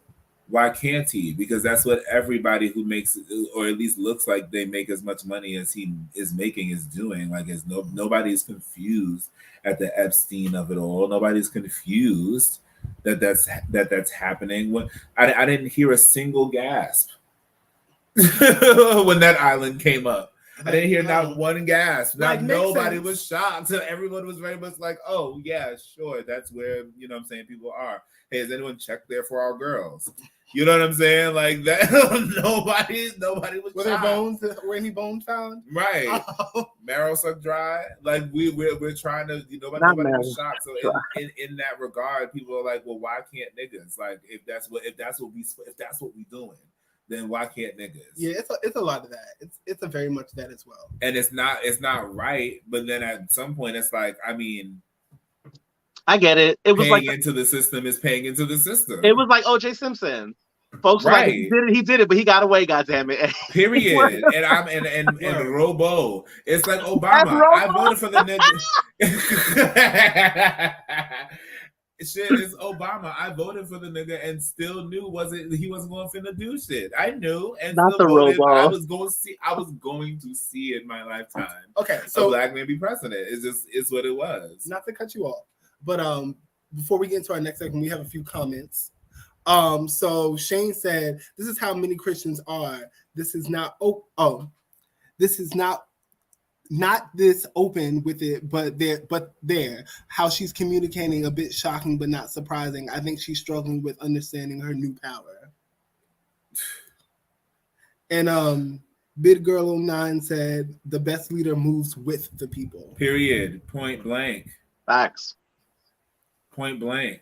why can't he? Because that's what everybody who makes, or at least looks like they make as much money as he is making, is doing. Like, nobody's confused at the Epstein of it all. Nobody's confused that's happening. When I didn't hear a single gasp when that island came up. I didn't hear not one gasp. Like, nobody was shocked. Everyone was very much like, oh yeah, sure, that's where, you know what I'm saying, people are. Hey, has anyone checked there for our girls? You know what I'm saying? Like that. nobody was were shocked. there bones? Were any bones found? Right. Marrow sucked dry. Like we're trying to, nobody was shocked. So in that regard, people are like, well, why can't niggas? Like, if that's what we doing, then why can't niggas? Yeah, it's a lot of that. It's a very much that as well. And it's not right. But then at some point, it's like, I mean, I get it. It was paying like into the system is paying into the system. It was like O.J. Simpson. Folks right. Like he did it, but he got away. Goddammit. Period. and Robo. It's like Obama. I voted for the nigga. Shit, it's Obama. I voted for the nigga and still knew he wasn't going to finna do shit. I knew and not still the voted. Robo. I was going to see in my lifetime. Okay, so a black man be president. It's what it was. Not to cut you off, but before we get into our next segment, we have a few comments. So Shane said, "This is how many Christians are. This is not this is not this open with it, but there. How she's communicating a bit shocking, but not surprising. I think she's struggling with understanding her new power." And Big Girl 09 said, "The best leader moves with the people." Period. Point blank. Facts. Point blank.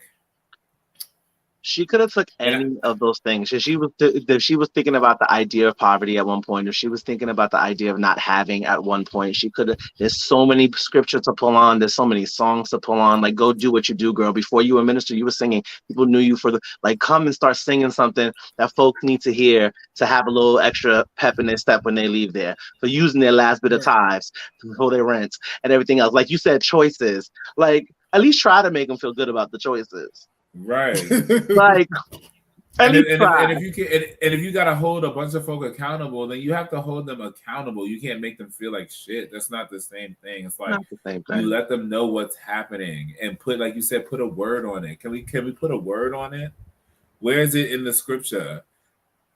She could have took any of those things. If she was thinking about the idea of poverty at one point, or she was thinking about the idea of not having at one point, she could have. There's so many scriptures to pull on. There's so many songs to pull on. Like, go do what you do, girl. Before you were a minister, you were singing. People knew you for come and start singing something that folks need to hear to have a little extra pep in their step when they leave there, for using their last bit of tithes to pay their rent and everything else. Like you said, choices. Like, at least try to make them feel good about the choices. Right. Like, and if you gotta hold a bunch of folk accountable, then you have to hold them accountable. You can't make them feel like shit. That's not the same thing. It's like you let them know what's happening and put, like you said, put a word on it. Can we put a word on it? Where is it in the scripture?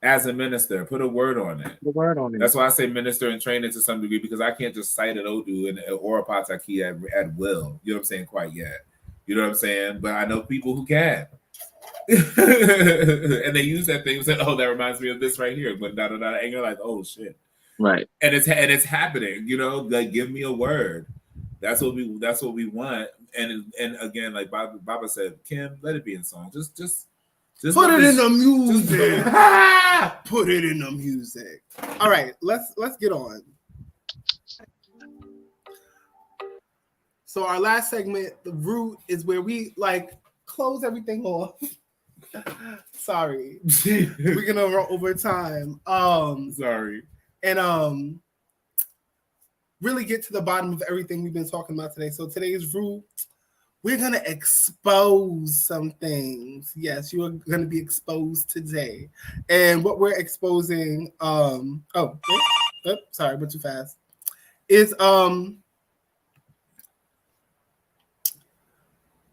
As a minister, put a word on it. The word on it. That's why I say minister and train it to some degree, because I can't just cite an Odu and or a Pataki at will. You know what I'm saying? Quite yet. You know what I'm saying? But I know people who can. And they use that thing and say, oh, that reminds me of this right here. But and you're like, oh shit. Right. And it's happening, like, give me a word. That's what we want. And again, like Baba said, Kim, let it be in song. Just put it in the music. Put it in the music. All right, let's get on. So our last segment, the root, is where we close everything off. Sorry, we're gonna run over time. Sorry, and really get to the bottom of everything we've been talking about today. So today's root, we're gonna expose some things. Yes, you are gonna be exposed today, and what we're exposing. Sorry, went too fast. Is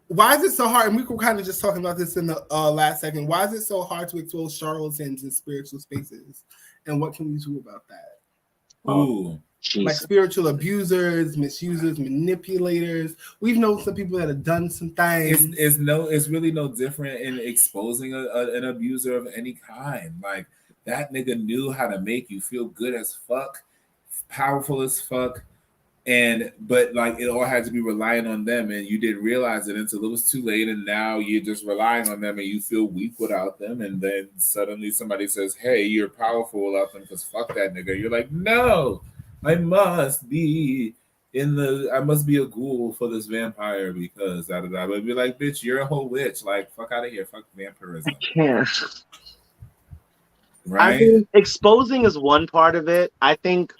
why is it so hard? And we were kind of just talking about this in the last second. Why is it so hard to expose charlatans in spiritual spaces? And what can we do about that? Ooh, like spiritual abusers, misusers, manipulators. We've known some people that have done some things. It's really no different in exposing an abuser of any kind. Like, that nigga knew how to make you feel good as fuck, powerful as fuck. But it all had to be relying on them, and you didn't realize it until it was too late, and now you're just relying on them and you feel weak without them, and then suddenly somebody says, hey, you're powerful without them because fuck that nigga. You're like, no, I must be a ghoul for this vampire because But be like, bitch, you're a whole witch. Like, fuck out of here. Fuck vampirism. I can't. Right? I mean, exposing is one part of it. I think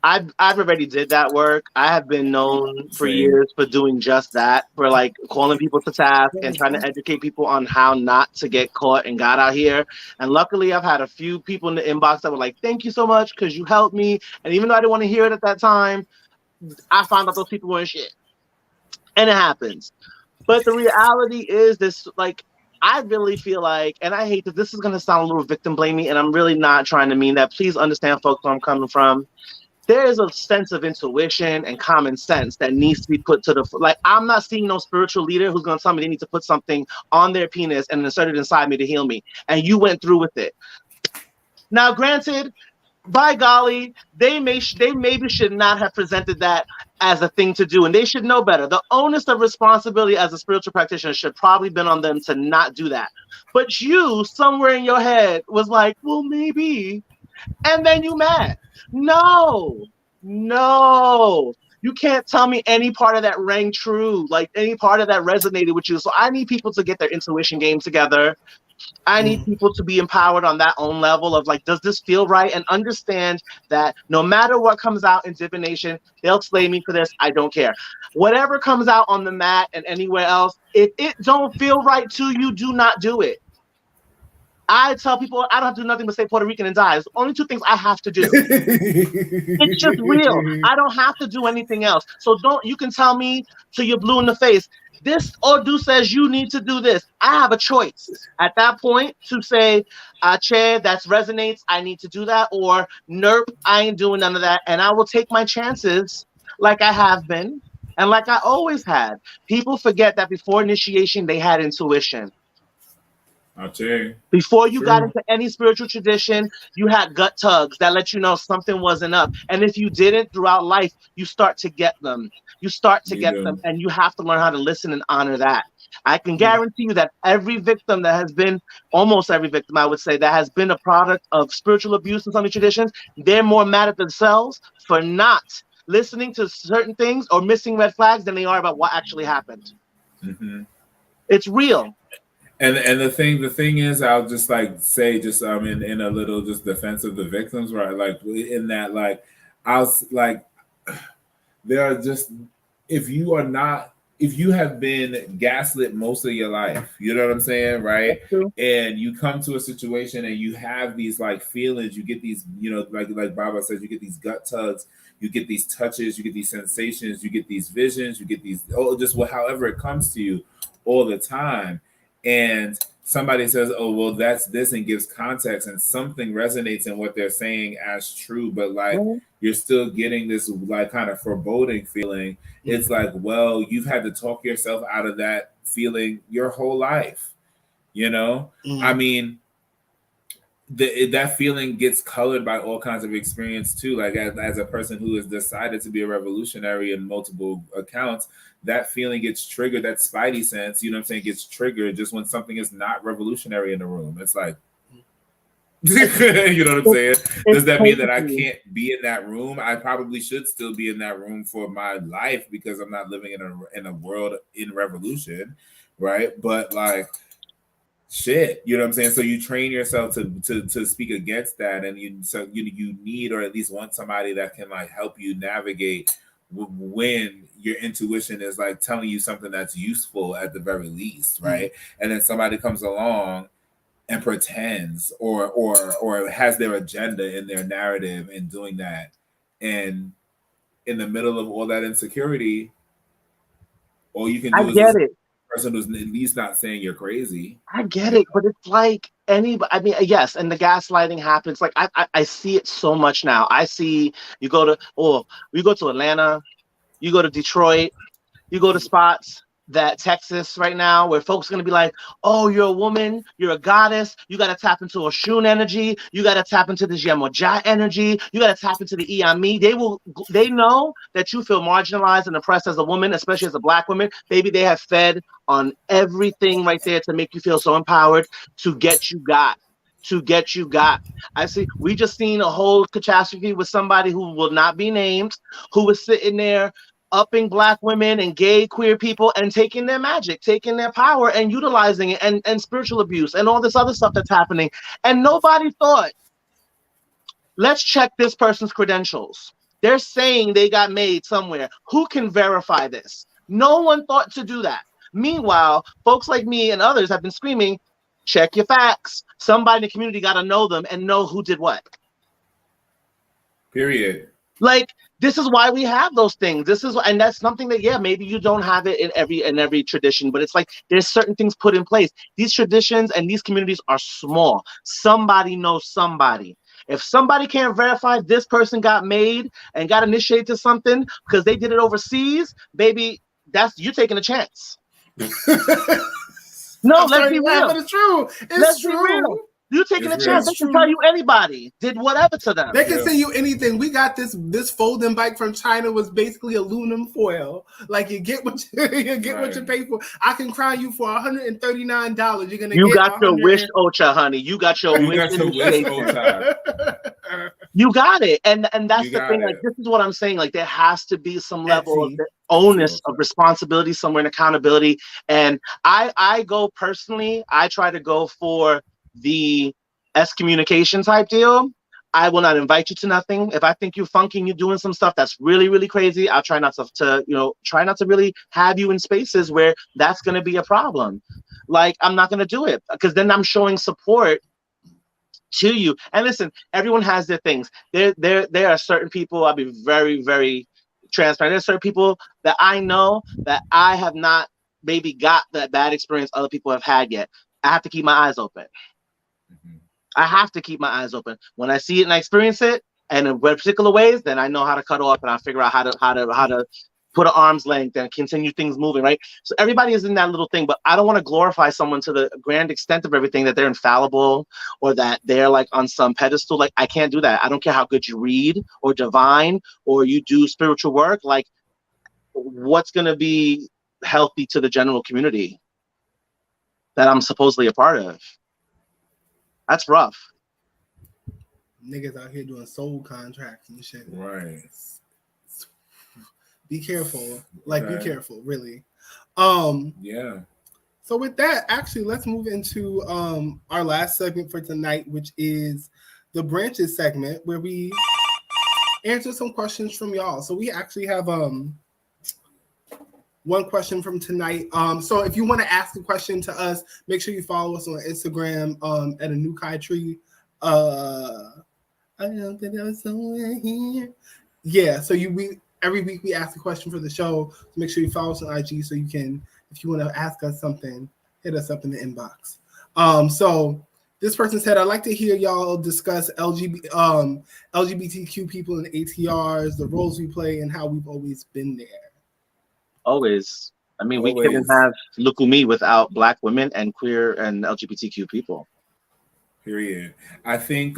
I've already did that work. I have been known for Same. years for doing just that, for like calling people to task and trying to educate people on how not to get caught and got out here. And luckily, I've had a few people in the inbox that were like, "Thank you so much because you helped me." And even though I didn't want to hear it at that time, I found out those people weren't shit. And it happens. But the reality is this, like, I really feel like, and I hate that this is going to sound a little victim blaming, and I'm really not trying to mean that. Please understand, folks, where I'm coming from. There is a sense of intuition and common sense that needs to be put to the, like, I'm not seeing no spiritual leader who's going to tell me they need to put something on their penis and insert it inside me to heal me. And you went through with it. Now, granted, by golly, they maybe should not have presented that as a thing to do, and they should know better. The onus of responsibility as a spiritual practitioner should probably been on them to not do that. But you, somewhere in your head, was like, well, maybe. And then you mad. No. You can't tell me any part of that rang true, like any part of that resonated with you. So I need people to get their intuition game together. I need people to be empowered on that own level of like, does this feel right? And understand that no matter what comes out in divination, they'll slay me for this. I don't care. Whatever comes out on the mat and anywhere else, if it don't feel right to you, do not do it. I tell people I don't have to do nothing but say Puerto Rican and die. It's the only two things I have to do. It's just real. I don't have to do anything else. So you can tell me till you're blue in the face, this Odu says you need to do this. I have a choice at that point to say, Che, that resonates, I need to do that, or nerp, I ain't doing none of that. And I will take my chances like I have been and like I always had. People forget that before initiation, they had intuition. I'll tell you. Before you got into any spiritual tradition, you had gut tugs that let you know something wasn't up. And if you didn't throughout life, you start to get them. You start to get them, and you have to learn how to listen and honor that. I can guarantee you that every victim that has been, almost every victim, I would say, that has been a product of spiritual abuse in some of the traditions, they're more mad at themselves for not listening to certain things or missing red flags than they are about what actually happened. Mm-hmm. It's real. And the thing is, I'll just like say, just in a little just defense of the victims, right? Like in that, like I was like, there are just, if you have been gaslit most of your life, you know what I'm saying, right? And you come to a situation and you have these like feelings, you get these, you know, like Baba says, you get these gut tugs, you get these touches, you get these sensations, you get these visions, you get these, however it comes to you all the time. And somebody says, oh, well, that's this, and gives context, and something resonates in what they're saying as true, but like you're still getting this like kind of foreboding feeling. It's like, well, you've had to talk yourself out of that feeling your whole life, you know? I mean, that feeling gets colored by all kinds of experience too. Like as a person who has decided to be a revolutionary in multiple accounts, that feeling gets triggered, that spidey sense, you know what I'm saying, gets triggered just when something is not revolutionary in the room. It's like, you know what I'm saying? Does that mean that I can't be in that room? I probably should still be in that room for my life because I'm not living in a world in revolution, right? But like, shit, you know what I'm saying? So you train yourself to speak against that, and you need, or at least want somebody that can like help you navigate when your intuition is like telling you something that's useful at the very least, right? And then somebody comes along and pretends or has their agenda in their narrative and doing that, and in the middle of all that insecurity, all you can do is person who's at least not saying you're crazy. I get it, but it's like anybody. I mean, yes, and the gaslighting happens. Like I see it so much now. I see you go to Atlanta, you go to Detroit, you go to spots that Texas right now where folks are gonna be like, oh, you're a woman, you're a goddess, you gotta tap into Oshun energy, you gotta tap into the Yemoja energy, you gotta tap into the Iyami. They know that you feel marginalized and oppressed as a woman, especially as a Black woman. Baby, they have fed on everything right there to make you feel so empowered to get you got. I see, we just seen a whole catastrophe with somebody who will not be named, who was sitting there upping Black women and gay queer people and taking their magic, taking their power and utilizing it, and spiritual abuse and all this other stuff that's happening. And nobody thought, let's check this person's credentials. They're saying they got made somewhere. Who can verify this? No one thought to do that. Meanwhile, folks like me and others have been screaming, check your facts. Somebody in the community got to know them and know who did what. Period. Like, this is why we have those things. And that's something that, yeah, maybe you don't have it in every tradition, but it's like there's certain things put in place. These traditions and these communities are small. Somebody knows somebody. If somebody can't verify this person got made and got initiated to something because they did it overseas, baby, you're taking a chance. No, let's be real. But it's true. Let's be real. You taking a chance? They can tell you anybody did whatever to them. They can say you anything. We got this folding bike from China was basically aluminum foil. Like you get what you pay for. I can crown you for $139. You're gonna. You got your wish, Ocha, honey. You got your wish, Ocha. You got it, and that's the thing. Like, this is what I'm saying. Like, there has to be some level of onus of responsibility somewhere in accountability. And I go personally. I try to go for the excommunication type deal. I will not invite you to nothing. If I think you're funky and you're doing some stuff that's really, really crazy, I'll try not to really have you in spaces where that's going to be a problem. Like, I'm not going to do it because then I'm showing support to you. And listen, everyone has their things. There are certain people, I'll be very, very transparent. There's certain people that I know that I have not maybe got that bad experience other people have had yet. I have to keep my eyes open. I have to keep my eyes open. When I see it and I experience it, and in particular ways, then I know how to cut off and I figure out how to put an arm's length and continue things moving, right? So everybody is in that little thing, but I don't want to glorify someone to the grand extent of everything that they're infallible or that they're like on some pedestal. Like, I can't do that. I don't care how good you read or divine or you do spiritual work. Like, what's going to be healthy to the general community that I'm supposedly a part of? That's rough. Niggas out here doing soul contracts and shit. Right. Be careful. Like, be careful, really. Yeah. So with that, actually, let's move into our last segment for tonight, which is the branches segment, where we answer some questions from y'all. So we actually have one question from tonight. So if you want to ask a question to us, make sure you follow us on Instagram at aNvKai tree. I know that there's somewhere here. Yeah, so every week we ask a question for the show. So make sure you follow us on IG so you can, if you want to ask us something, hit us up in the inbox. So this person said, I'd like to hear y'all discuss LGBTQ people in ATRs, the roles we play, and how we've always been there. Always. I mean, we couldn't have Lucumi without Black women and queer and LGBTQ people. Period. I think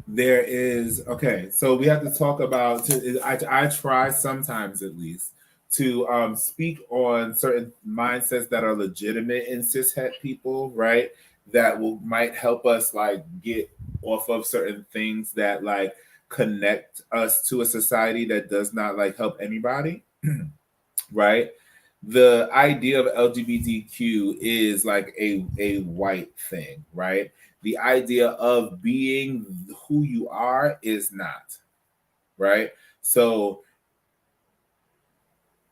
there is, okay, so we have to talk about, I try sometimes at least to speak on certain mindsets that are legitimate in cishet people, right? That might help us like get off of certain things that like connect us to a society that does not like help anybody. Right? The idea of LGBTQ is like a white thing, right? The idea of being who you are is not, right? So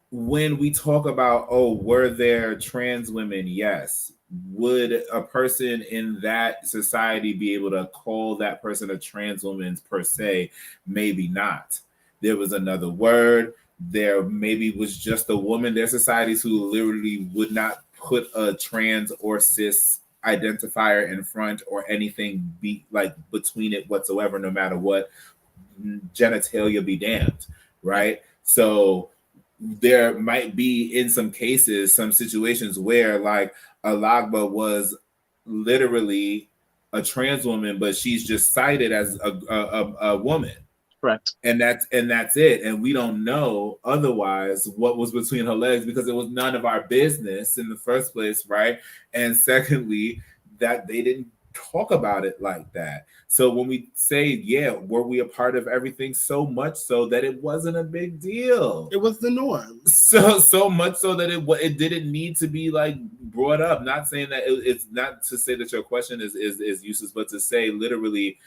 when we talk about, were there trans women? Yes. Would a person in that society be able to call that person a trans woman per se? Maybe not. There was another word. There maybe was just a woman. There's societies who literally would not put a trans or cis identifier in front or anything be like between it whatsoever, no matter what. Genitalia be damned, right? So there might be in some cases, some situations where like Alagba was literally a trans woman, but she's just cited as a woman. Correct. And that's it. And we don't know otherwise what was between her legs because it was none of our business in the first place, right? And secondly, that they didn't talk about it like that. So when we say, yeah, were we a part of everything, so much so that it wasn't a big deal. It was the norm. So much so that it didn't need to be like brought up. Not saying that it's not to say that your question is useless, but to say literally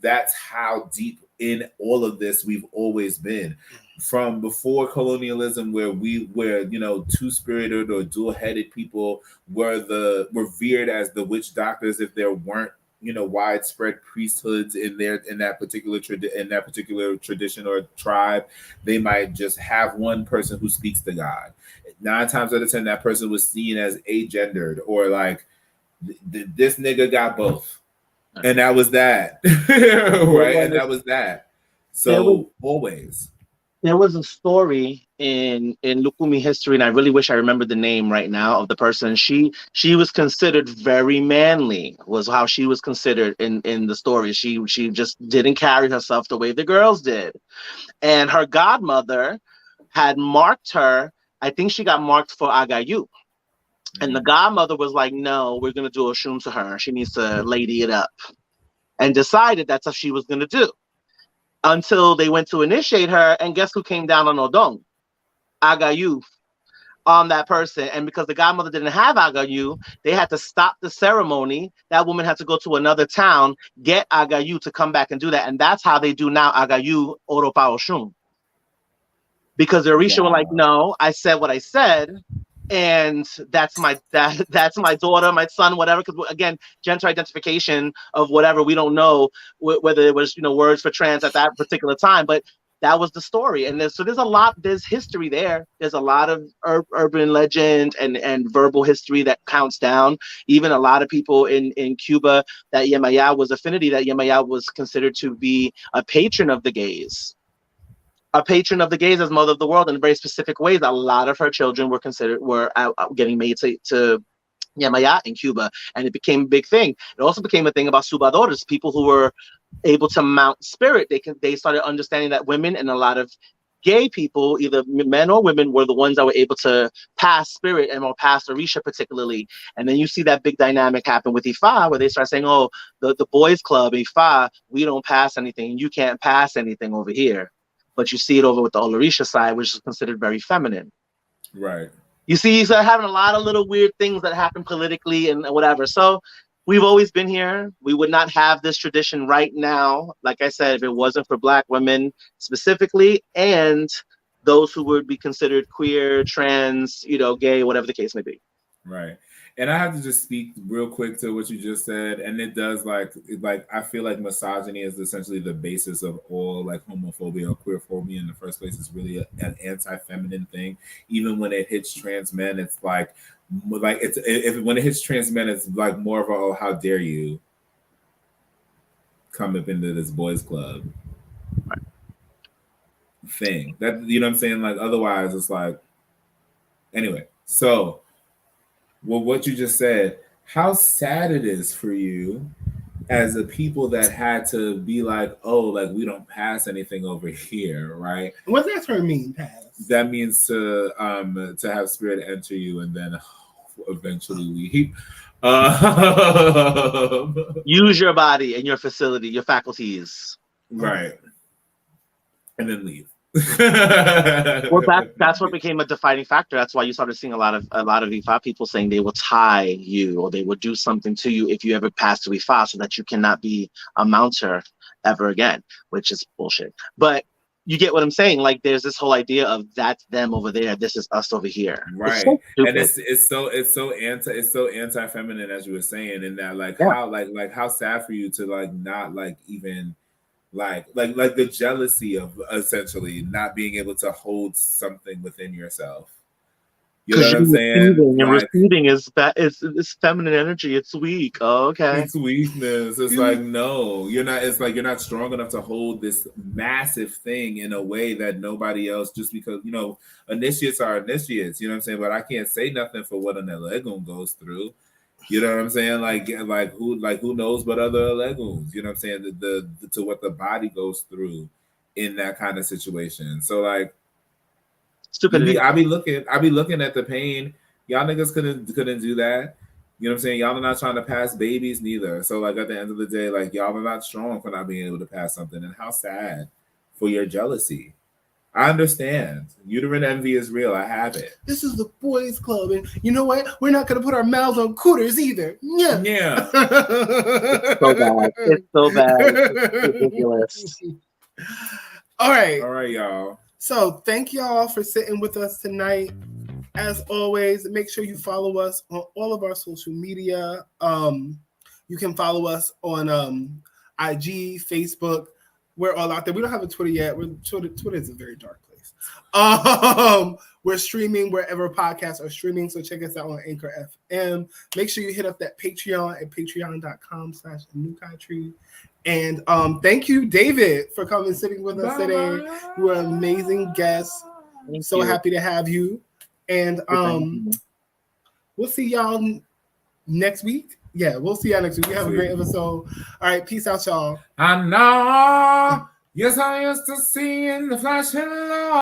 that's how deep in all of this we've always been. From before colonialism, where two-spirited or dual-headed people were revered as the witch doctors if there weren't widespread priesthoods in that particular tradition or tribe. They might just have one person who speaks to God. 9 times out of 10, that person was seen as agendered, or like this nigga got both, and that was that. Right, and that was that. So always there was a story in Lucumi history, and I really wish I remembered the name right now of the person. She was considered very manly, was how she was considered in the story. She just didn't carry herself the way the girls did, and her godmother had marked her. I think she got marked for Agayu. And the godmother was like, no, we're going to do Oshun to her. She needs to lady it up. And decided that's what she was going to do. Until they went to initiate her, and guess who came down on Odong? Agayu on that person. And because the godmother didn't have Agayu, they had to stop the ceremony. That woman had to go to another town, get Agayu to come back and do that. And that's how they do now Agayu Oropa Oshun. Because the Orisha were like, no, I said what I said. And that's my daughter, my son, whatever. Because again, gender identification of whatever, we don't know whether it was words for trans at that particular time, but that was the story. And there's history there. There's a lot of urban legend and verbal history that counts down. Even a lot of people in Cuba, that Yemaya was affinity, that Yemaya was considered to be a patron of the gays. A patron of the gays as mother of the world in very specific ways. A lot of her children were getting made to Yemaya in Cuba, and it became a big thing. It also became a thing about subadores, people who were able to mount spirit. They started understanding that women and a lot of gay people, either men or women, were the ones that were able to pass spirit and or pass Orisha particularly. And then you see that big dynamic happen with Ifa, where they start saying, oh, the boys club, Ifa, we don't pass anything. You can't pass anything over here. But you see it over with the Orisha side, which is considered very feminine. Right. You see, you start having a lot of little weird things that happen politically and whatever. So we've always been here. We would not have this tradition right now, like I said, if it wasn't for Black women specifically, and those who would be considered queer, trans, gay, whatever the case may be. Right. And I have to just speak real quick to what you just said. And it does like I feel like misogyny is essentially the basis of all like homophobia or queerphobia in the first place. It's really an anti-feminine thing. Even when it hits trans men, it's like when it hits trans men, it's like more of a, oh, how dare you come up into this boys club thing. That, you know what I'm saying? Like, otherwise it's like, anyway, so well, what you just said, how sad it is for you as a people that had to be like, oh, like we don't pass anything over here, right? What does that term mean, pass? That means to have spirit enter you and then eventually leave. Use your body and your facility, your faculties. Right. And then leave. Well, that's what became a defining factor. That's why you started seeing a lot of Ifa people saying they will tie you or they will do something to you if you ever pass to Ifa, so that you cannot be a mounter ever again, which is bullshit. But you get what I'm saying? Like, there's this whole idea of that's them over there, this is us over here. Right. So and it's so anti-feminine, as you were saying, in that how sad for you to like not like even like the jealousy of essentially not being able to hold something within yourself. You know what I'm saying? And receiving is feminine energy. It's weak. Oh, okay. It's weakness. It's like, no, you're not. It's like you're not strong enough to hold this massive thing in a way that nobody else. Just because initiates are initiates. You know what I'm saying? But I can't say nothing for what an Elegun goes through. You know what I'm saying? Like who knows but other legumes? You know what I'm saying? The to what the body goes through in that kind of situation. So like, stupidity. I be looking at the pain. Y'all niggas couldn't do that. You know what I'm saying? Y'all are not trying to pass babies neither. So like at the end of the day, like y'all are not strong for not being able to pass something. And how sad for your jealousy. I understand. Uterine envy is real. I have it. This is the boys' club, and you know what? We're not gonna put our mouths on cooters either. Yeah. Yeah. So bad. It's so bad. It's ridiculous. All right. All right, y'all. So thank y'all for sitting with us tonight. As always, make sure you follow us on all of our social media. You can follow us on IG, Facebook. We're all out there. We don't have a Twitter yet. Twitter is a very dark place. We're streaming wherever podcasts are streaming. So check us out on Anchor FM. Make sure you hit up that Patreon at patreon.com/aNvKai tree. And thank you, David, for coming and sitting with us today. You were an amazing guest. So happy to have you. And we'll see y'all next week. Yeah, we'll see y'all next week. We have a great episode. All right, peace out, y'all. I know. Yes, I used to see in the flash. Hello.